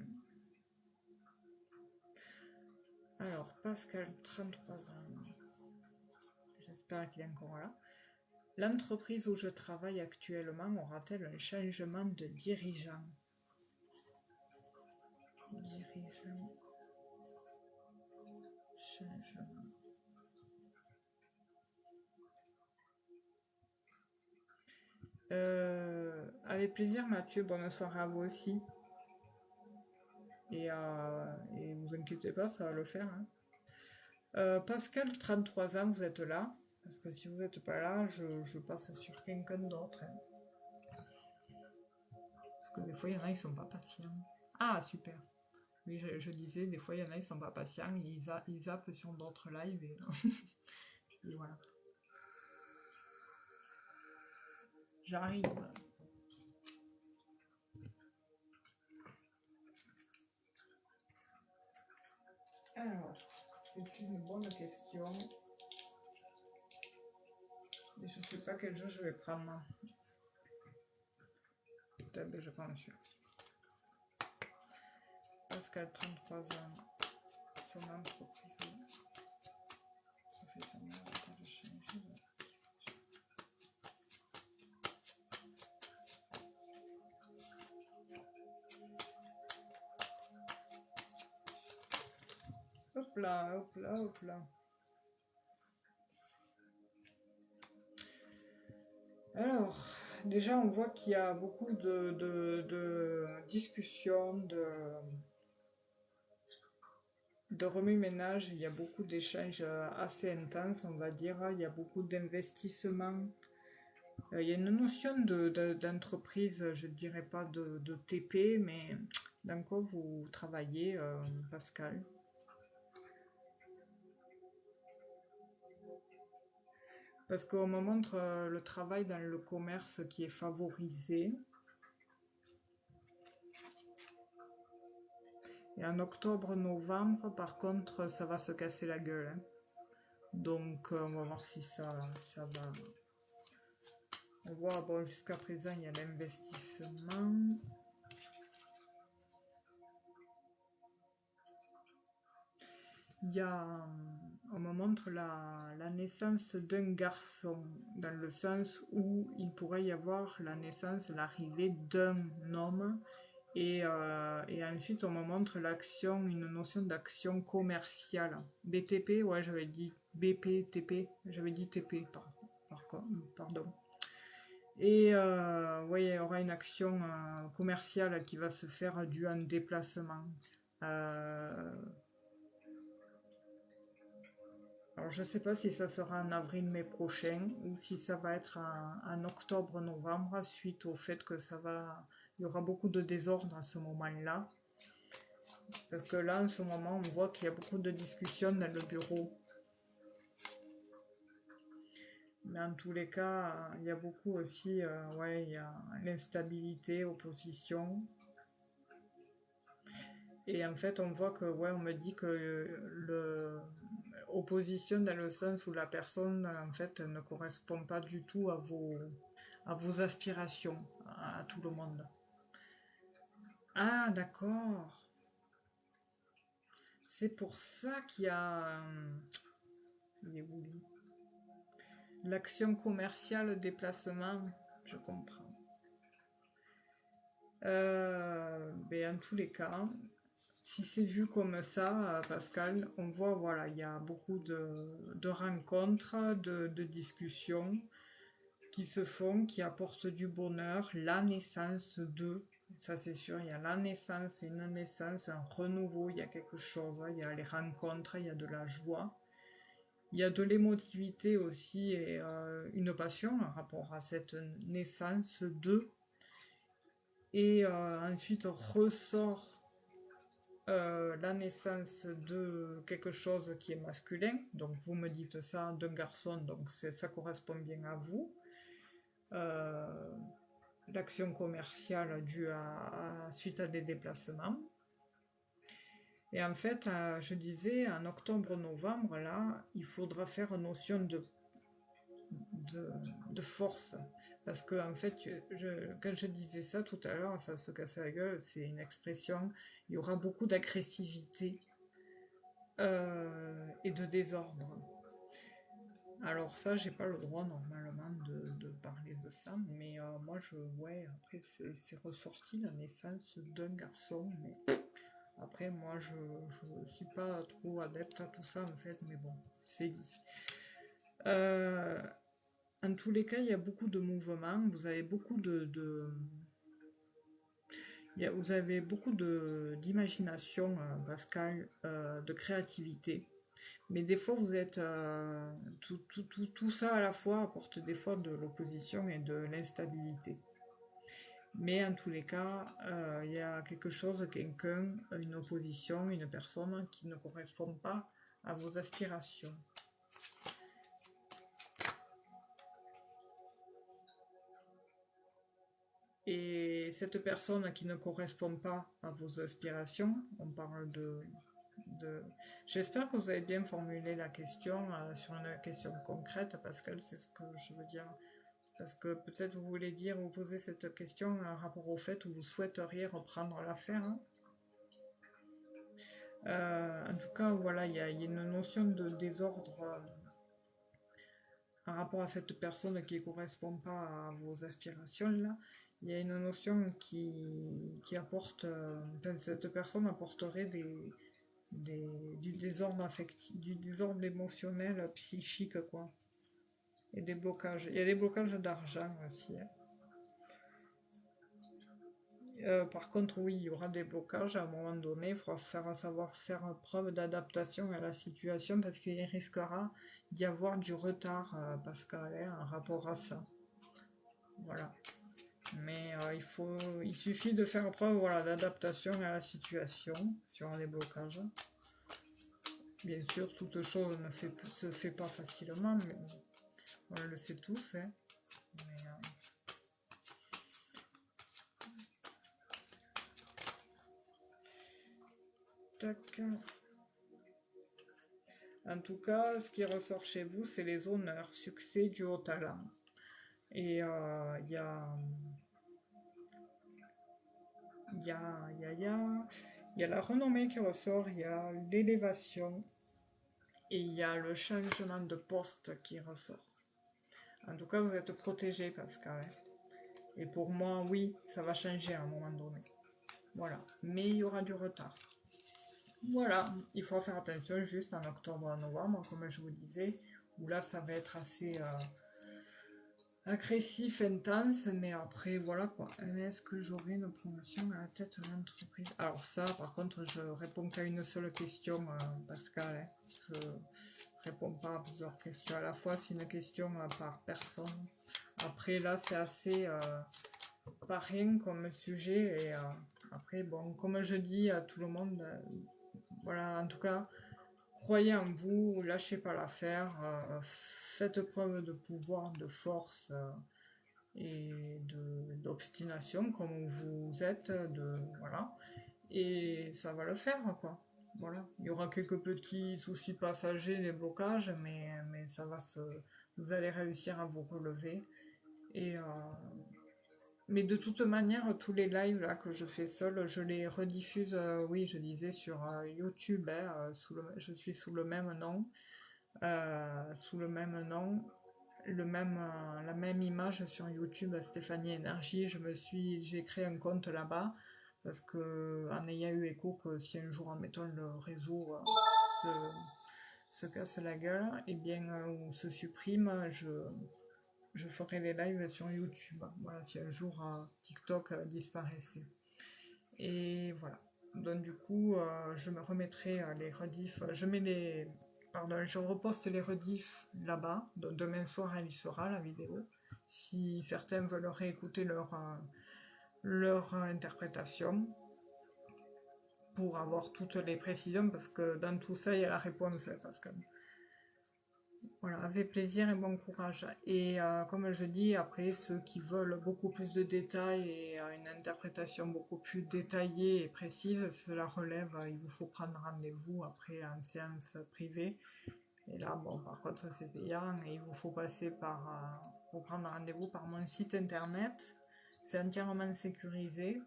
Alors, Pascal, 33 ans. J'espère qu'il est encore là. L'entreprise où je travaille actuellement aura-t-elle un changement de dirigeant? Dirigeant. Changement. Avec plaisir Mathieu, bonne soirée à vous aussi. Et vous inquiétez pas, ça va le faire. Hein. Pascal, 33 ans, vous êtes là. Parce que si vous n'êtes pas là, je passe sur quelqu'un d'autre. Hein. Parce que des fois, il y en a, ils sont pas patients. Ah, super. Oui, je disais, des fois, il y en a, ils sont pas patients, ils zappent sur d'autres lives et voilà. J'arrive. Alors, c'est une bonne question. Et je sais pas quel jeu je vais prendre. Peut-être je prends celui-là. Pascal, 33 ans, son entreprise professionnelle a changé. Hop là, hop là, hop là. Alors, déjà, on voit qu'il y a beaucoup de discussions, de remue-ménage, il y a beaucoup d'échanges assez intenses, on va dire. Il y a beaucoup d'investissements. Il y a une notion d'entreprise, je ne dirais pas de TP, mais dans quoi vous travaillez, Pascal? Parce qu'on me montre le travail dans le commerce qui est favorisé. Et en octobre-novembre, par contre, ça va se casser la gueule. Hein. Donc, on va voir si ça va. On voit, bon, jusqu'à présent, il y a l'investissement. Il y a, on me montre la naissance d'un garçon, dans le sens où il pourrait y avoir la naissance, l'arrivée d'un homme. Et ensuite, on me montre l'action, une notion d'action commerciale. BTP, ouais, j'avais dit BPTP, j'avais dit TP, pardon. Et ouais, il y aura une action commerciale qui va se faire due à un déplacement. Euh, Alors, je ne sais pas si ça sera en avril-mai prochain ou si ça va être en octobre-novembre, suite au fait que il y aura beaucoup de désordre à ce moment-là. Parce que là, en ce moment, on voit qu'il y a beaucoup de discussions dans le bureau. Mais en tous les cas, il y a beaucoup aussi, ouais, il y a l'instabilité, opposition. Et en fait, on voit que, ouais, on me dit que opposition dans le sens où la personne, en fait, ne correspond pas du tout à vos aspirations, à tout le monde. Ah, d'accord. C'est pour ça qu'il y a, il est où, lui, l'action commerciale déplacement. Je comprends. Ben, en tous les cas, si c'est vu comme ça, Pascal, on voit, voilà, il y a beaucoup de rencontres, de discussions qui se font, qui apportent du bonheur, la naissance de, ça c'est sûr, il y a la naissance, une naissance, un renouveau, il y a quelque chose, il y a les rencontres, il y a de la joie, il y a de l'émotivité aussi et une passion en rapport à cette naissance de, et ensuite ressort la naissance de quelque chose qui est masculin, donc vous me dites ça d'un garçon, donc ça correspond bien à vous. Euh, L'action commerciale due suite à des déplacements. Et en fait, je disais, en octobre-novembre, là, il faudra faire notion de, de force. Parce que, en fait, quand je disais ça tout à l'heure, ça se casse la gueule, c'est une expression, il y aura beaucoup d'agressivité et de désordre. Alors ça, j'ai pas le droit normalement de parler de ça, mais moi ouais, après c'est ressorti la naissance d'un garçon, mais après moi je suis pas trop adepte à tout ça en fait, mais bon, c'est dit. Euh, En tous les cas, il y a beaucoup de mouvements, vous avez beaucoup vous avez beaucoup d'imagination, Pascal, de créativité. Mais des fois, vous êtes. Tout ça à la fois apporte des fois de l'opposition et de l'instabilité. Mais en tous les cas, il y a quelque chose, quelqu'un, une opposition, une personne qui ne correspond pas à vos aspirations. Et cette personne qui ne correspond pas à vos aspirations, on parle de... J'espère que vous avez bien formulé la question sur une question concrète, Pascal, c'est ce que je veux dire. Parce que peut-être vous voulez dire, vous posez cette question en rapport au fait où vous souhaiteriez reprendre l'affaire, hein. En tout cas, voilà, il y a une notion de désordre en rapport à cette personne qui ne correspond pas à vos aspirations, là. Il y a une notion qui apporte, enfin, cette personne apporterait du désordre affectif, du désordre émotionnel, psychique, quoi. Et des blocages. Il y a des blocages d'argent aussi, hein. Par contre, oui, il y aura des blocages à un moment donné. Il faudra savoir faire preuve d'adaptation à la situation parce qu'il risquera d'y avoir du retard, Pascal, hein, en rapport à ça. Voilà. Mais il suffit de faire preuve, voilà, d'adaptation à la situation sur les blocages. Bien sûr, toute chose ne se fait pas facilement, mais on le sait tous, hein. Mais, tac. En tout cas, ce qui ressort chez vous, c'est les honneurs, succès du haut talent. Et il y a, il y a, il y a, il y a la renommée qui ressort, il y a l'élévation et il y a le changement de poste qui ressort. En tout cas, vous êtes protégé, Pascal, hein. Et pour moi, oui, ça va changer à un moment donné. Voilà. Mais il y aura du retard. Voilà. Il faut faire attention juste en octobre et novembre, comme je vous disais, où là, ça va être assez agressif, intense, mais après, voilà quoi. Est-ce que j'aurai une promotion à la tête de l'entreprise? Alors ça, par contre, je réponds qu'à une seule question, Pascal, hein. Je réponds pas à plusieurs questions à la fois, c'est une question par personne. Après, là, c'est assez pas rien comme sujet. Et après, bon, comme je dis à tout le monde, voilà, en tout cas, croyez en vous, lâchez pas l'affaire, faites preuve de pouvoir, de force et d'obstination comme vous êtes, voilà, et ça va le faire, quoi. Voilà. Il y aura quelques petits soucis passagers, des blocages, mais ça va vous allez réussir à vous relever. Et mais de toute manière, tous les lives là que je fais seul, je les rediffuse, oui, je disais sur YouTube, hein, je suis sous le même nom, la même image sur YouTube, Stéphanie Énergie. J'ai créé un compte là-bas parce que en ayant eu écho que si un jour, admettons, le réseau se casse la gueule, et bien, ou se supprime, je ferai les lives sur YouTube. Voilà, si un jour TikTok disparaissait. Et voilà. Donc du coup, je me remettrai les rediffs. Pardon, je reposte les rediffs là-bas. Donc demain soir, elle y sera, la vidéo. Si certains veulent réécouter leur interprétation pour avoir toutes les précisions, parce que dans tout ça, il y a la réponse, Pascal. Voilà, avec plaisir et bon courage. Et comme je dis, après, ceux qui veulent beaucoup plus de détails et une interprétation beaucoup plus détaillée et précise, cela relève, il vous faut prendre rendez-vous après en séance privée. Et là, bon, par contre, c'est payant et il vous faut passer pour prendre rendez-vous par mon site internet. C'est entièrement sécurisé.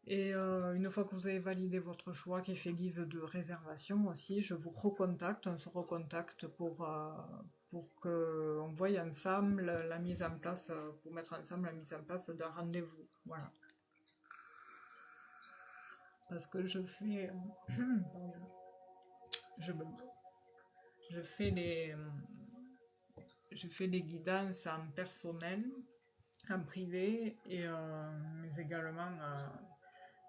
Et une fois que vous avez validé votre choix qui fait guise de réservation aussi, je vous recontacte, on se recontacte pour qu'on voie ensemble la mise en place, pour mettre ensemble la mise en place d'un rendez-vous. Voilà. Parce que je fais... je fais des guidances en personnel, en privé, et mais également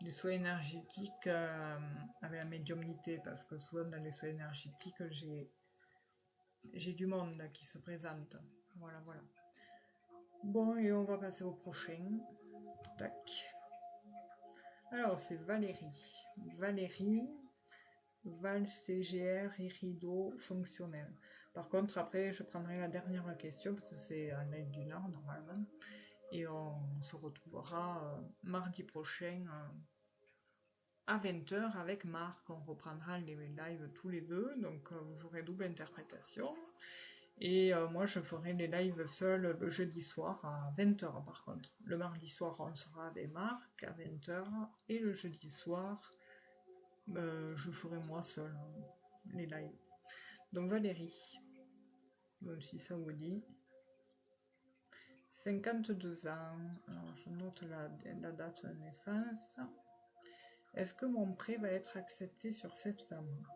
les soins énergétiques avec la médiumnité, parce que souvent dans les soins énergétiques, j'ai du monde qui se présente. Voilà, voilà. Bon, et on va passer au prochain. Tac. Alors, c'est Valérie. Valérie, Val CGR, Irido, fonctionnel. Par contre, après, je prendrai la dernière question, parce que c'est en live d'une heure, normalement. Et on se retrouvera mardi prochain à 20h avec Marc. On reprendra les lives tous les deux, donc vous aurez double interprétation. Et moi, je ferai les lives seuls le jeudi soir à 20h par contre. Le mardi soir, on sera avec Marc à 20h. Et le jeudi soir, je ferai moi seul les lives. Donc Valérie, si ça vous dit. 52 ans. Alors, je note la date de naissance. Est-ce que mon prêt va être accepté sur septembre?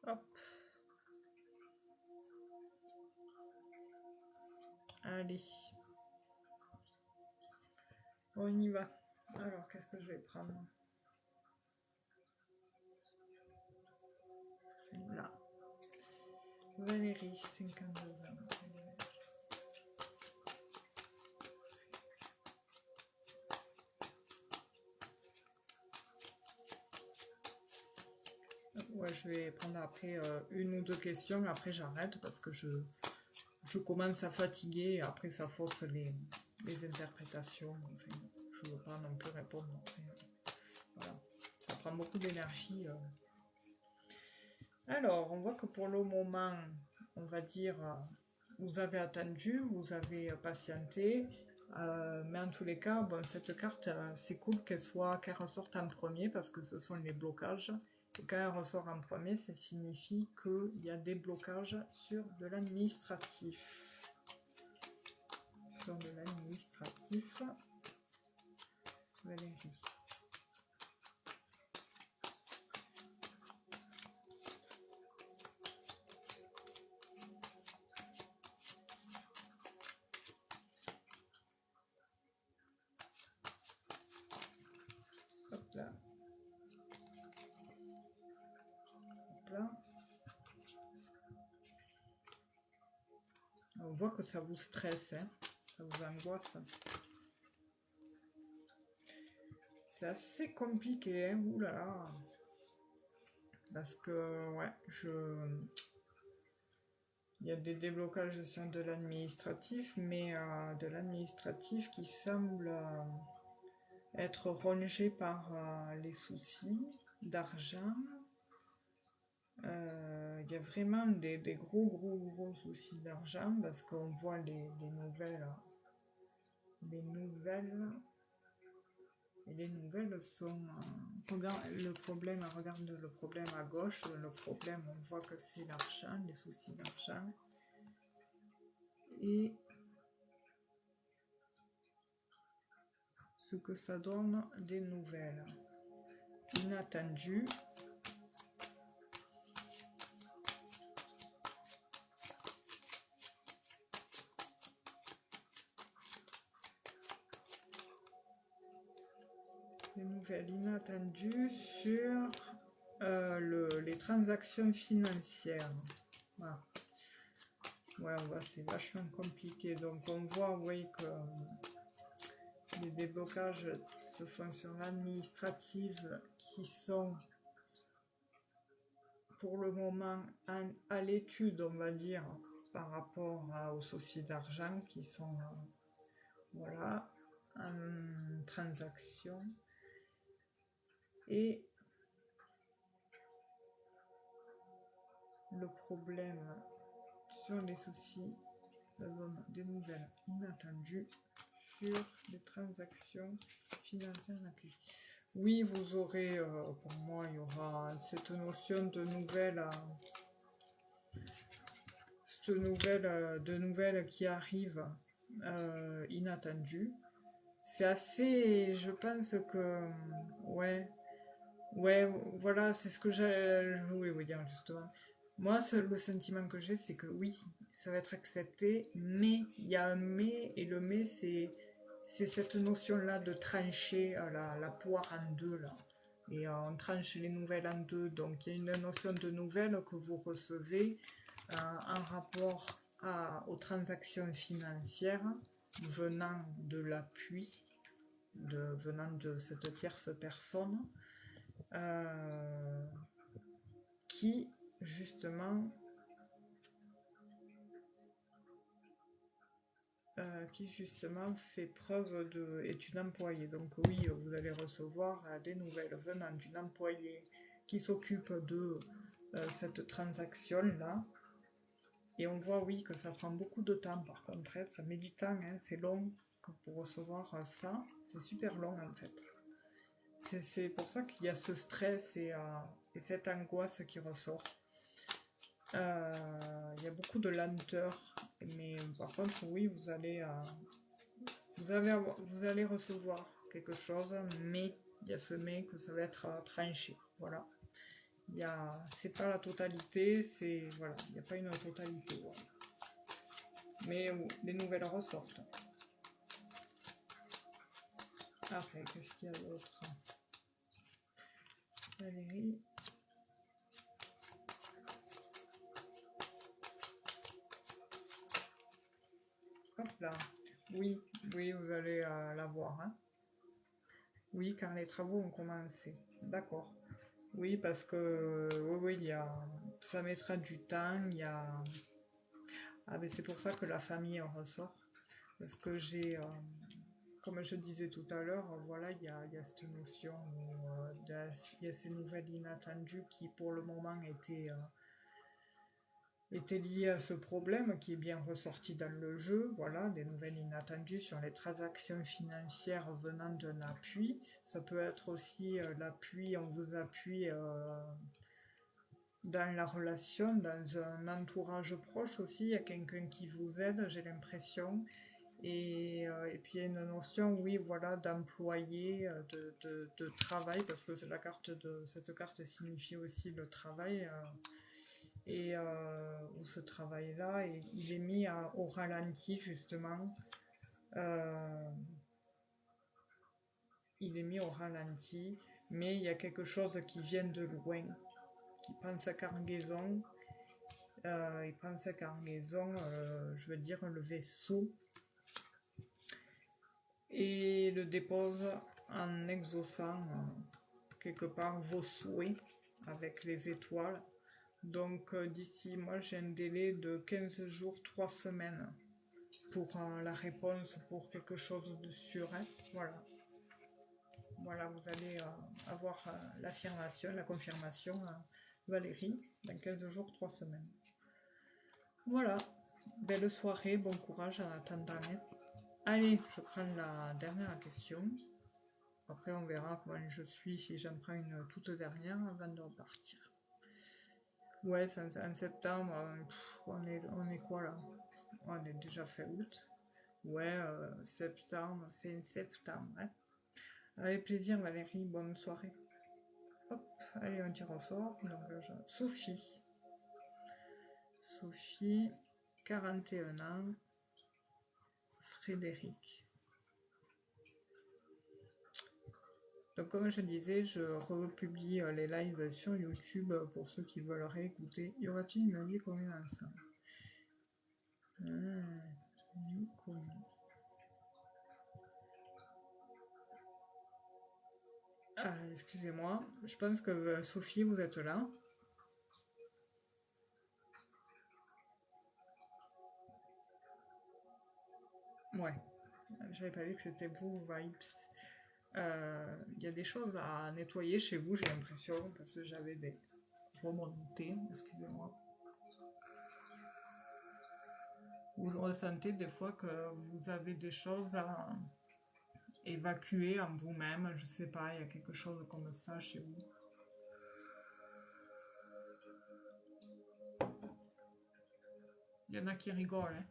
Hop. Allez. On y va. Alors, qu'est-ce que je vais prendre? Là. Valérie, 52 ans. Ouais, je vais prendre après une ou deux questions, après j'arrête parce que je commence à fatiguer et après ça fausse les interprétations. Enfin, je ne veux pas non plus répondre. Après, voilà. Ça prend beaucoup d'énergie. Alors, on voit que pour le moment, on va dire, vous avez attendu, vous avez patienté, mais en tous les cas, bon, cette carte, c'est cool qu'elle ressorte en premier parce que ce sont les blocages. Et quand elle ressort en premier, ça signifie qu'il y a des blocages sur de l'administratif. Sur de l'administratif. Valérie. Hop là. On voit que ça vous stresse, hein, ça vous angoisse. C'est assez compliqué, hein, oulala. Parce que, ouais, il y a des déblocages sur de l'administratif, mais de l'administratif qui semble être rongé par les soucis d'argent. Il y a vraiment des gros soucis d'argent parce qu'on voit les nouvelles. Les nouvelles. Et les nouvelles sont. Regarde le problème, regarde le problème à gauche. Le problème, on voit que c'est l'argent, les soucis d'argent. Et ce que ça donne des nouvelles inattendues. Des nouvelles inattendues sur les transactions financières. Voilà. Ouais, c'est vachement compliqué. Donc on voit, oui, que les déblocages se font sur l'administrative qui sont pour le moment à l'étude, on va dire, par rapport aux soucis d'argent qui sont, voilà, en transaction. Et le problème sur les soucis, ça donne des nouvelles inattendues sur les transactions financières. Oui, vous aurez, pour moi, il y aura cette notion de nouvelles qui arrivent inattendues. C'est assez, je pense que, ouais, voilà, c'est ce que je voulais vous dire justement. Moi, le sentiment que j'ai, c'est que oui, ça va être accepté, mais il y a un mais, et le mais, c'est cette notion-là de trancher la poire en deux, là. Et on tranche les nouvelles en deux. Donc, il y a une notion de nouvelles que vous recevez en rapport aux transactions financières venant de l'appui, venant de cette tierce personne, qui justement fait preuve est une employée. Donc oui, vous allez recevoir des nouvelles venant d'une employée qui s'occupe de cette transaction-là. Et on voit, oui, que ça prend beaucoup de temps, par contre, ça met du temps, hein, c'est long pour recevoir ça. C'est super long, en fait. C'est pour ça qu'il y a ce stress et cette angoisse qui ressort. Il y a beaucoup de lenteur, mais par contre, oui, vous allez recevoir quelque chose, mais il y a ce mais que ça va être tranché. Voilà. C'est pas la totalité, voilà, il n'y a pas une totalité. Voilà. Mais les nouvelles ressortent. Après, qu'est-ce qu'il y a d'autre? Valérie. Hop là. Oui, vous allez la voir. Hein. Oui, car les travaux ont commencé. D'accord. Oui, parce que oui, ça mettra du temps. Ah, mais c'est pour ça que la famille en ressort. Parce que comme je disais tout à l'heure, voilà, il y a cette notion, il y a ces nouvelles inattendues qui pour le moment étaient liées à ce problème qui est bien ressorti dans le jeu, voilà, des nouvelles inattendues sur les transactions financières venant d'un appui. Ça peut être aussi l'appui, on vous appuie dans la relation, dans un entourage proche aussi, il y a quelqu'un qui vous aide, j'ai l'impression. Et puis il y a une notion, oui, voilà, d'employé, de travail, parce que cette carte signifie aussi le travail, et où ce travail-là, il est mis au ralenti, justement. Il est mis au ralenti, mais il y a quelque chose qui vient de loin, qui prend sa cargaison Il prend sa cargaison, je veux dire le vaisseau, et le dépose en exaucant quelque part vos souhaits avec les étoiles. Donc d'ici, moi j'ai un délai de 15 jours, 3 semaines pour la réponse pour quelque chose de sûr. Hein. Voilà. Voilà, vous allez avoir l'affirmation, la confirmation, Valérie, dans 15 jours, 3 semaines. Voilà. Belle soirée, bon courage en attendant. Hein. Allez, je prends la dernière question. Après, on verra comment je suis, si j'en prends une toute dernière avant de repartir. Ouais, en septembre, on est quoi là? On est déjà fin août. Ouais, septembre, fin septembre. Hein. Avec plaisir, Valérie, bonne soirée. Hop, allez, on tire au sort. Donc, Sophie. Sophie, 41 ans. Frédéric. Donc comme je disais, je republie les lives sur YouTube pour ceux qui veulent réécouter. Y aura-t-il une vie commune ensemble? Vie commune. Ah, excusez-moi, je pense que Sophie, vous êtes là. Ouais, j'avais pas vu que c'était vous, Vibes. Il y a des choses à nettoyer chez vous, j'ai l'impression, parce que j'avais des remontées, excusez-moi. Vous ressentez des fois que vous avez des choses à évacuer en vous-même, je sais pas, il y a quelque chose comme ça chez vous. Il y en a qui rigolent, hein.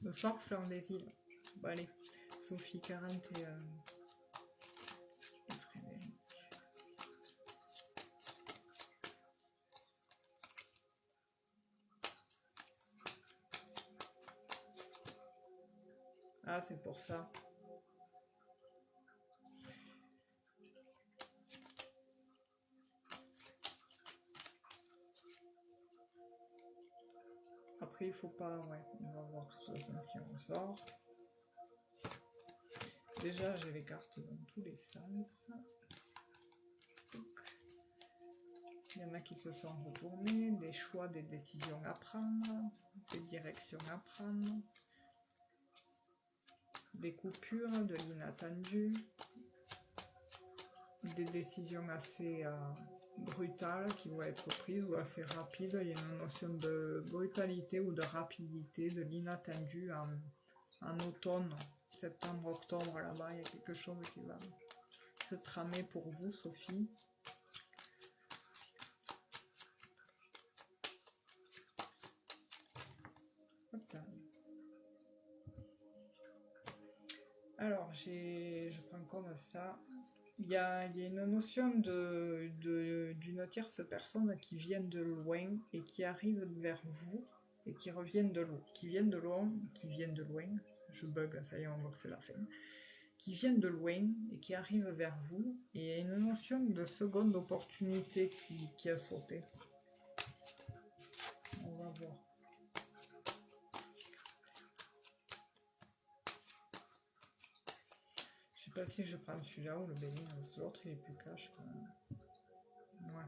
Le soir, fleur des îles. Bon, allez, Sophie 41 et Frédéric. Ah, c'est pour ça. Après, il faut pas... Ouais, on va voir tout ça, ce qui ressort. Déjà, j'ai les cartes dans tous les sens. Il y en a qui se sont retournés, des choix, des décisions à prendre, des directions à prendre, des coupures, de l'inattendu, des décisions assez brutales qui vont être prises ou assez rapides. Il y a une notion de brutalité ou de rapidité, de l'inattendu en automne, septembre, octobre, là-bas, il y a quelque chose qui va se tramer pour vous, Sophie. Alors, je prends comme ça. Il y a une notion d'une tierce personne qui vient de loin et qui arrive vers vous et qui reviennent de loin, qui viennent de loin, je bug, ça y est, on voit que c'est la fin, qui viennent de loin et qui arrivent vers vous, et il y a une notion de seconde opportunité qui a sauté. On va voir. Je sais pas si je prends celui-là ou le béni, l'autre il est plus cash quand même. Ouais.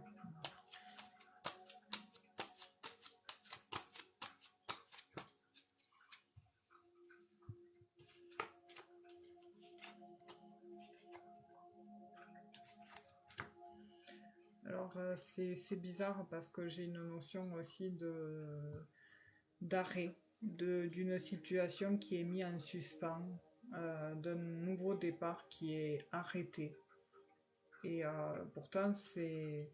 Alors c'est bizarre parce que j'ai une notion aussi d'arrêt, d'une situation qui est mise en suspens, d'un nouveau départ qui est arrêté. Et pourtant j'ai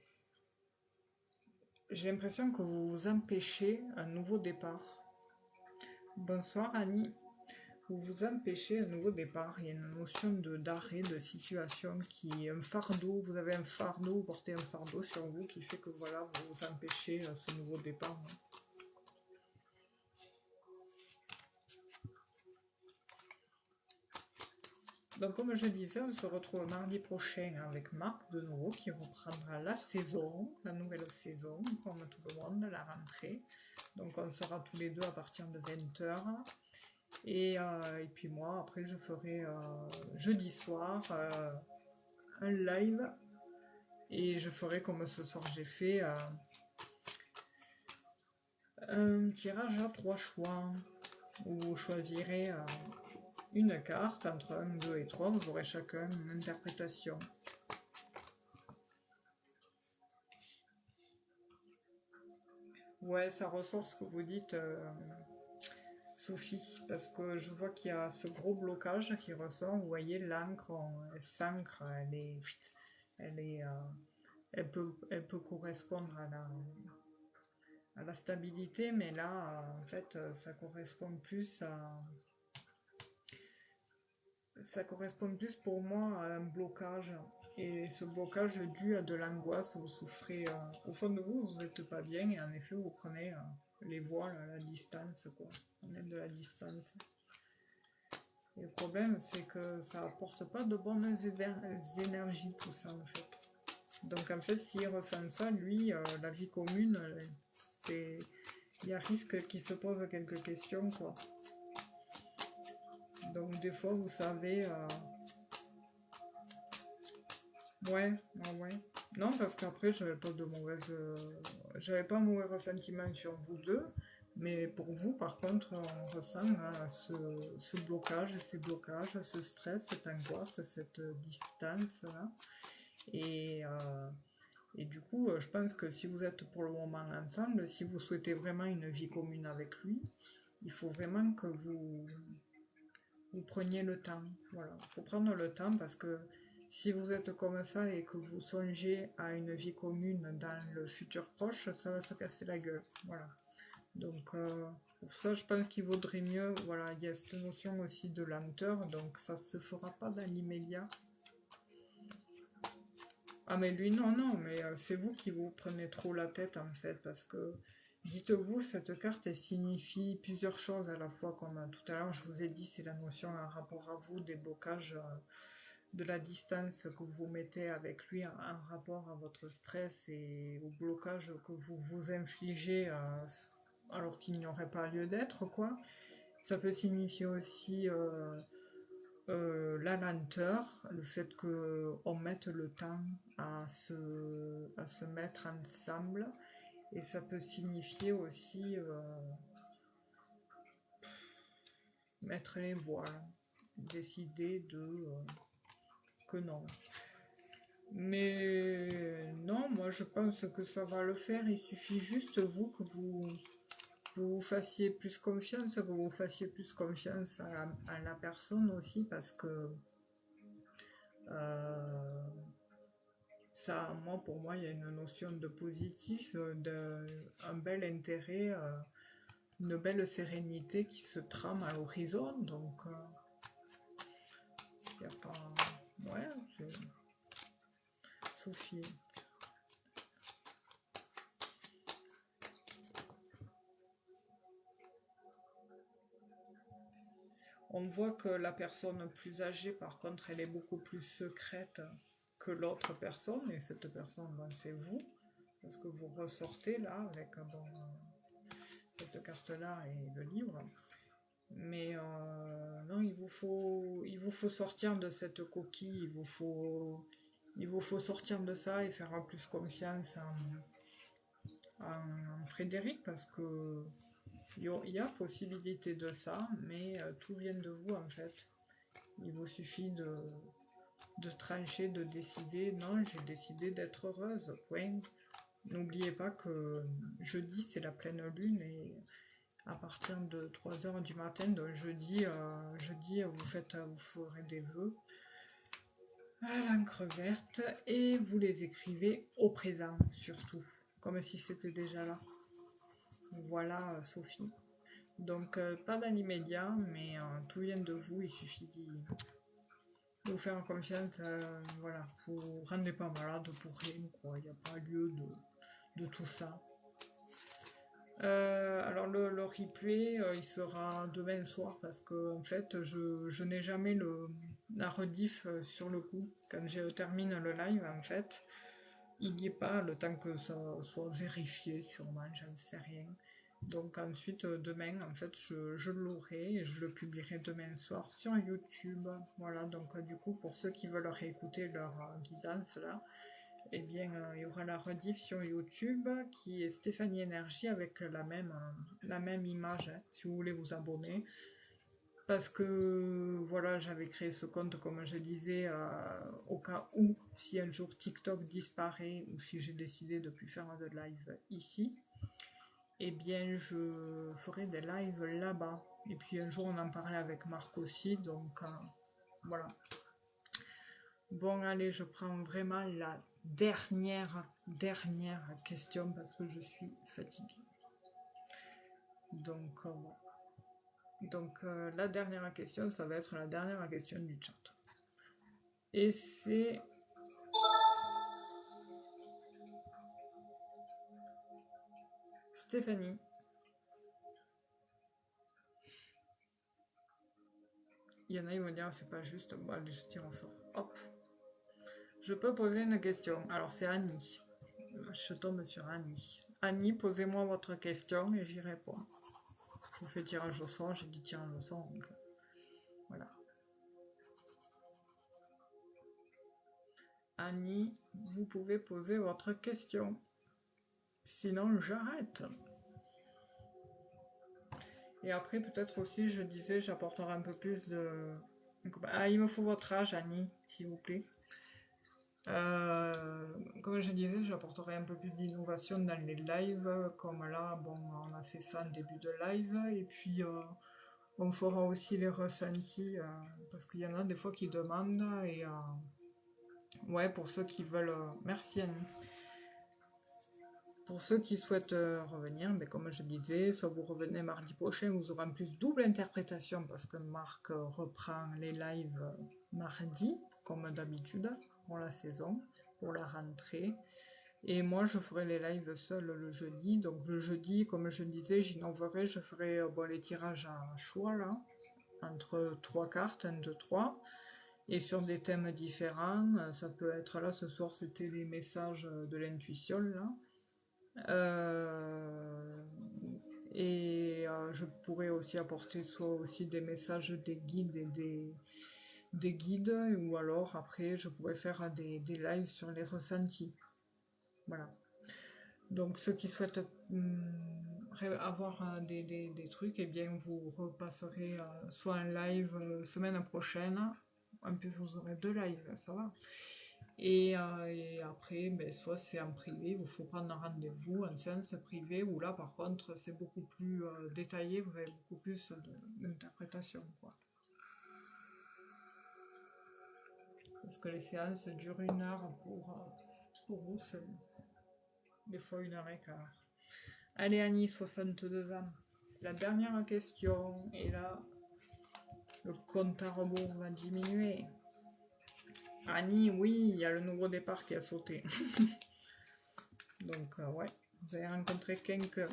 l'impression que vous vous empêchez un nouveau départ. Bonsoir Annie. Vous vous empêchez un nouveau départ. Il y a une notion d'arrêt, de situation qui est un fardeau. Vous avez un fardeau, vous portez un fardeau sur vous qui fait que voilà, vous vous empêchez ce nouveau départ. Donc comme je disais, on se retrouve mardi prochain avec Marc de nouveau qui reprendra la saison, la nouvelle saison, comme tout le monde, la rentrée. Donc on sera tous les deux à partir de 20h. Et puis moi, après, je ferai jeudi soir un live. Et je ferai comme ce soir j'ai fait un tirage à 3 choix. Où vous choisirez une carte entre 1, 2 et 3. Vous aurez chacun une interprétation. Ouais, ça ressort ce que vous dites, Sophie, parce que je vois qu'il y a ce gros blocage qui ressort. Vous voyez, l'encre, elle s'ancre, elle est, elle peut correspondre à la stabilité, mais là, en fait, ça correspond plus pour moi à un blocage. Et ce blocage est dû à de l'angoisse. Vous souffrez, au fond de vous, vous n'êtes pas bien, et en effet, vous prenez les voiles à la distance, quoi. On est de la distance. Et le problème, c'est que ça apporte pas de bonnes énergies, tout ça, en fait. Donc, en fait, s'il ressent ça, lui, la vie commune, c'est... Il y a risque qu'il se pose quelques questions, quoi. Donc, des fois, vous savez... Ouais, ouais. Non, parce qu'après, j'avais pas mauvais ressentiment sur vous deux, mais pour vous, par contre, on ressent ce blocage, ces blocages, ce stress, cette angoisse, cette distance-là. Et, euh, et du coup, je pense que si vous êtes pour le moment ensemble, si vous souhaitez vraiment une vie commune avec lui, il faut vraiment que vous preniez le temps. Voilà, il faut prendre le temps parce que si vous êtes comme ça et que vous songez à une vie commune dans le futur proche, ça va se casser la gueule. Voilà. Donc pour ça, je pense qu'il vaudrait mieux. Voilà, il y a cette notion aussi de lenteur, donc ça se fera pas dans l'immédiat. Ah mais lui non, non, mais c'est vous qui vous prenez trop la tête en fait, parce que dites-vous, cette carte elle signifie plusieurs choses à la fois, comme tout à l'heure je vous ai dit, c'est la notion en rapport à vous, des blocages, de la distance que vous mettez avec lui en rapport à votre stress et au blocage que vous vous infligez alors qu'il n'y aurait pas lieu d'être, quoi. Ça peut signifier aussi la lenteur, le fait qu'on mette le temps à se mettre ensemble. Et ça peut signifier aussi mettre les voiles, décider que non. Mais non, moi je pense que ça va le faire. Il suffit juste vous que vous fassiez plus confiance, que vous fassiez plus confiance à la personne aussi, parce que euh, ça, moi, pour moi, il y a une notion de positif, un bel intérêt, une belle sérénité qui se trame à l'horizon. Donc, il n'y a pas. Ouais, Sophie. On voit que la personne plus âgée, par contre, elle est beaucoup plus secrète que l'autre personne, et cette personne, ben, c'est vous, parce que vous ressortez là avec bon, cette carte-là et le livre. Mais non, il vous faut sortir de cette coquille, il vous faut sortir de ça et faire plus confiance en Frédéric, parce que il y a possibilité de ça, mais tout vient de vous en fait. Il vous suffit de trancher, de décider, non, j'ai décidé d'être heureuse, point. N'oubliez pas que jeudi c'est la pleine lune et à partir de 3 heures du matin de jeudi vous ferez des vœux à l'encre verte et vous les écrivez au présent surtout, comme si c'était déjà là. Voilà Sophie. Donc pas dans l'immédiat, mais tout vient de vous, il suffit de vous faire confiance, voilà, vous rendez pas malade pour rien, quoi, il n'y a pas lieu de tout ça. Alors le replay, il sera demain soir parce que en fait, je n'ai jamais la rediff sur le coup. Quand je termine le live, en fait, il n'y est pas le temps que ça soit vérifié sûrement, j'en sais rien. Donc ensuite, demain, en fait, je l'aurai et je le publierai demain soir sur YouTube. Voilà, donc du coup, pour ceux qui veulent réécouter leur guidance là, eh bien, il y aura la rediff sur YouTube qui est Stéphanie Énergie avec la même image, hein, si vous voulez vous abonner. Parce que voilà, j'avais créé ce compte, comme je disais, au cas où, si un jour TikTok disparaît ou si j'ai décidé de plus faire de live ici, eh bien, je ferai des lives là-bas. Et puis un jour, on en parlait avec Marc aussi, donc voilà. Bon, allez, je prends vraiment la dernière question parce que je suis fatiguée. Donc, la dernière question, ça va être la dernière question du chat. Et c'est Stéphanie. Il y en a, ils vont dire, c'est pas juste. Bon, allez, je tire en sort. Hop. Je peux poser une question. Alors, c'est Annie. Je tombe sur Annie. Annie, posez-moi votre question et j'y réponds. Je vous fais tirage au sort, j'ai dit tirage au sort, donc voilà. Annie, vous pouvez poser votre question. Sinon, j'arrête. Et après, peut-être aussi, je disais, j'apporterai un peu plus de... Ah, il me faut votre âge, Annie, s'il vous plaît. Comme je disais, j'apporterai un peu plus d'innovation dans les lives. Comme là, bon, on a fait ça en début de live. Et puis, on fera aussi les ressentis. Parce qu'il y en a des fois qui demandent. Et ouais, pour ceux qui veulent... merci, Annie. Pour ceux qui souhaitent revenir, mais comme je disais, soit vous revenez mardi prochain, vous aurez en plus double interprétation parce que Marc reprend les lives mardi, comme d'habitude, pour la saison, pour la rentrée. Et moi, je ferai les lives seul le jeudi. Donc le jeudi, comme je disais, j'innoverai, je ferai les tirages à choix, là, entre 3 cartes, 1, 2, 3. Et sur des thèmes différents, ça peut être là, ce soir, c'était les messages de l'intuition, là. Euh, je pourrais aussi apporter soit aussi des messages des guides et des guides, ou alors après je pourrais faire des lives sur les ressentis. Voilà. Donc ceux qui souhaitent avoir des trucs, eh bien vous repasserez soit un live semaine prochaine, en plus vous aurez 2 lives, ça va. Et après, ben, soit c'est en privé, il faut prendre un rendez-vous, en séance privée, où là par contre c'est beaucoup plus détaillé, vous avez beaucoup plus d'interprétation, quoi. Parce que les séances durent 1 heure pour vous seul. Des fois 1 heure et quart. Allez Annie, 62 ans. La dernière question, et là, le compte à rebours va diminuer. Annie, oui, il y a le nouveau départ qui a sauté. Donc, ouais, vous avez rencontré quelqu'un.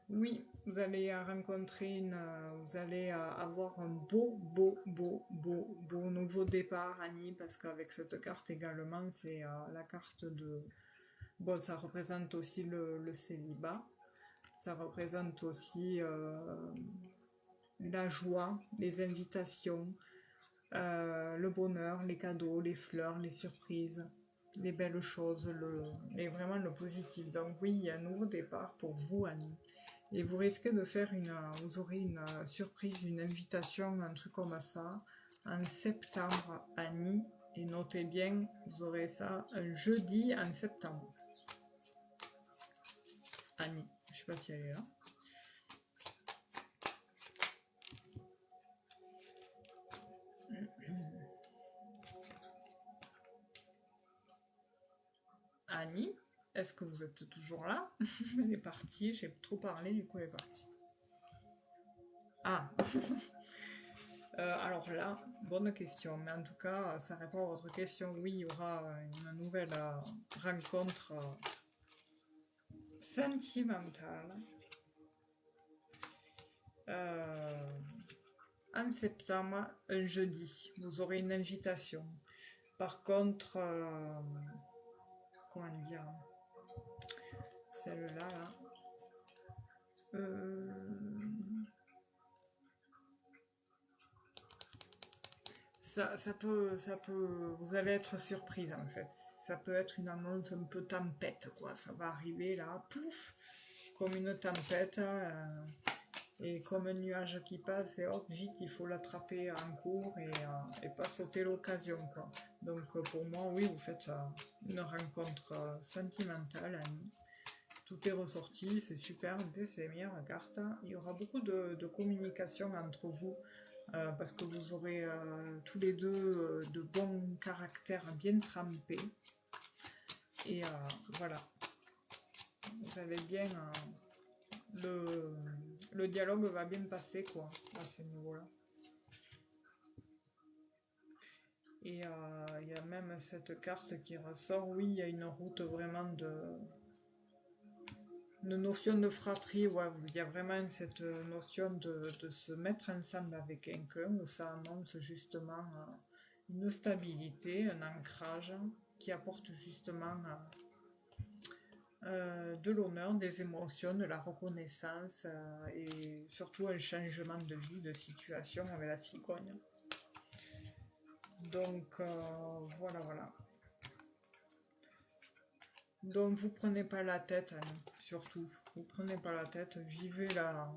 Oui, vous allez rencontrer vous allez avoir un beau nouveau départ, Annie, parce qu'avec cette carte également, c'est la carte de... Bon, ça représente aussi le célibat, ça représente aussi la joie, les invitations, le bonheur, les cadeaux, les fleurs, les surprises, les belles choses, et vraiment le positif. Donc oui, il y a un nouveau départ pour vous, Annie. Et vous risquez de faire vous aurez une surprise, une invitation, un truc comme ça, en septembre, Annie. Et notez bien, vous aurez ça un jeudi en septembre. Annie, je sais pas si elle est là. Annie, est-ce que vous êtes toujours là? Elle est partie, j'ai trop parlé, du coup elle est partie. Ah, Alors là, bonne question, mais en tout cas, ça répond à votre question. Oui, il y aura une nouvelle rencontre sentimentale euh, en septembre, un jeudi. Vous aurez une invitation. Par contre, comment dire, celle-là, là, euh, vous allez être surprise en fait. Ça peut être une annonce un peu tempête, quoi. Ça va arriver là, pouf, comme une tempête, et comme un nuage qui passe, et hop, vite, il faut l'attraper en cours et pas sauter l'occasion, quoi. Donc pour moi, oui, vous faites une rencontre sentimentale, Annie. Tout est ressorti, c'est super, c'est les meilleures cartes. Il y aura beaucoup de communication entre vous parce que vous aurez tous les deux de bons caractères bien trempés. Et voilà, vous allez bien. Le dialogue va bien passer, quoi, à ce niveau-là. Et il y a même cette carte qui ressort. Oui, il y a une route vraiment de notion de fratrie. Ouais, il y a vraiment cette notion de se mettre ensemble avec quelqu'un où ça annonce justement une stabilité, un ancrage qui apporte justement de l'honneur, des émotions, de la reconnaissance et surtout un changement de vie, de situation avec la cigogne. Donc voilà, voilà. Donc vous prenez pas la tête, Annie, surtout. Vous prenez pas la tête, vivez la...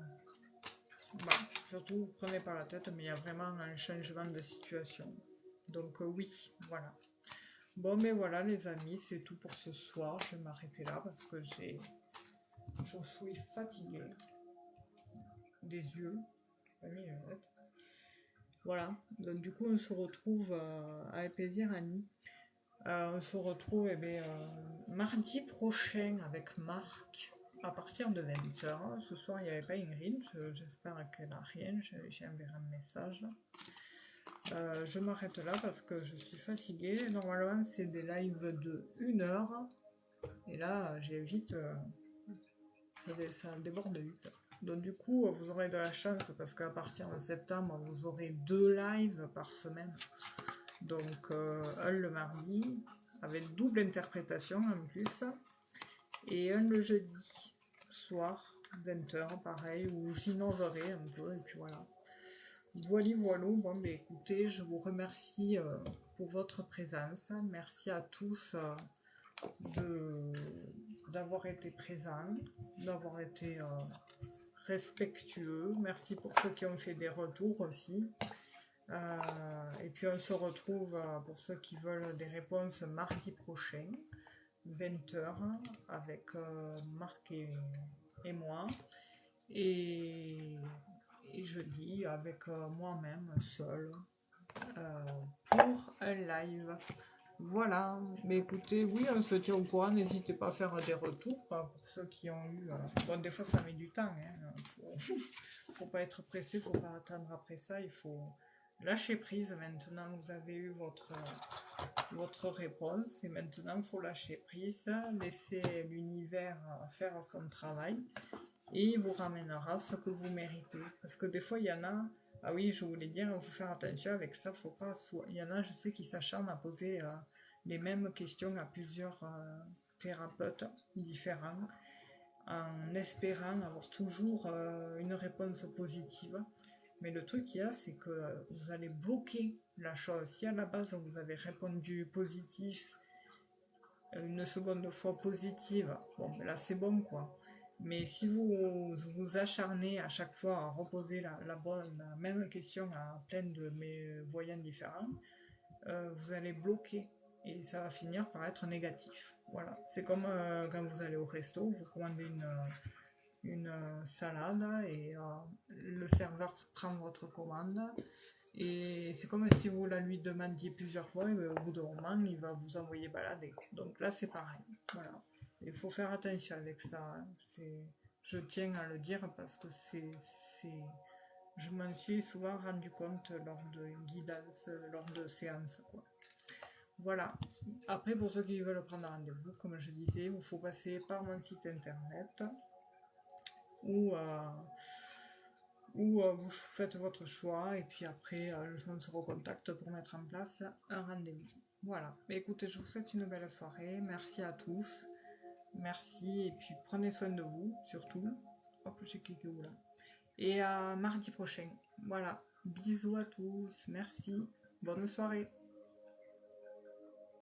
Bah, surtout, vous prenez pas la tête, mais il y a vraiment un changement de situation. Donc oui, voilà. Bon, mais voilà les amis, c'est tout pour ce soir. Je vais m'arrêter là parce que je suis fatiguée des yeux. Voilà, donc du coup on se retrouve avec plaisir Annie. On se retrouve mardi prochain avec Marc à partir de 20h. Ce soir il n'y avait pas Ingrid, j'espère qu'elle n'a rien, j'ai enverrai un message. Je m'arrête là parce que je suis fatiguée. Normalement c'est des lives de 1 heure. Et là j'ai vite... ça déborde vite. Donc du coup, vous aurez de la chance parce qu'à partir de septembre, vous aurez 2 lives par semaine. Donc un le mardi, avec double interprétation en plus, et un le jeudi soir, 20h, pareil, où j'innoverai un peu, et puis voilà. Voilà, voilà. Bon, mais écoutez, je vous remercie pour votre présence. Merci à tous d'avoir été présents, d'avoir été respectueux. Merci pour ceux qui ont fait des retours aussi. Et puis on se retrouve pour ceux qui veulent des réponses mardi prochain, 20h, avec Marc et moi. Et jeudi avec moi-même seul pour un live. Voilà, mais écoutez, oui, on se tient au courant, n'hésitez pas à faire des retours pour ceux qui ont eu... Bon, des fois ça met du temps, faut pas être pressé, faut pas attendre après ça, il faut lâcher prise. Maintenant, vous avez eu votre réponse et maintenant, il faut lâcher prise, laisser l'univers faire son travail et il vous ramènera ce que vous méritez. Parce que des fois, il y en a... Ah oui, je voulais dire, il faut faire attention avec ça, faut pas... Il y en a, je sais, qui s'acharnent à poser les mêmes questions à plusieurs thérapeutes différents, en espérant avoir toujours une réponse positive. Mais le truc qu'il y a, c'est que vous allez bloquer la chose. Si à la base, vous avez répondu positif, une seconde fois positive, bon, ben là, c'est bon, quoi. Mais si vous vous acharnez à chaque fois à reposer la même question à plein de mes voyants différents, vous allez bloquer et ça va finir par être négatif. Voilà. C'est comme quand vous allez au resto, vous commandez une salade et le serveur prend votre commande et c'est comme si vous la lui demandiez plusieurs fois et au bout d'un moment il va vous envoyer balader. Donc là c'est pareil. Voilà. Il faut faire attention avec ça. Je tiens à le dire parce que Je m'en suis souvent rendu compte lors de guidance, lors de séances, quoi. Voilà. Après, pour ceux qui veulent prendre rendez-vous, comme je disais, il faut passer par mon site internet ou, vous faites votre choix et puis après, on se recontacte pour mettre en place un rendez-vous. Voilà. Mais écoutez, je vous souhaite une belle soirée. Merci à tous. Merci et puis prenez soin de vous, surtout. Hop, j'ai cliqué où là? Et à mardi prochain. Voilà. Bisous à tous. Merci. Bonne soirée.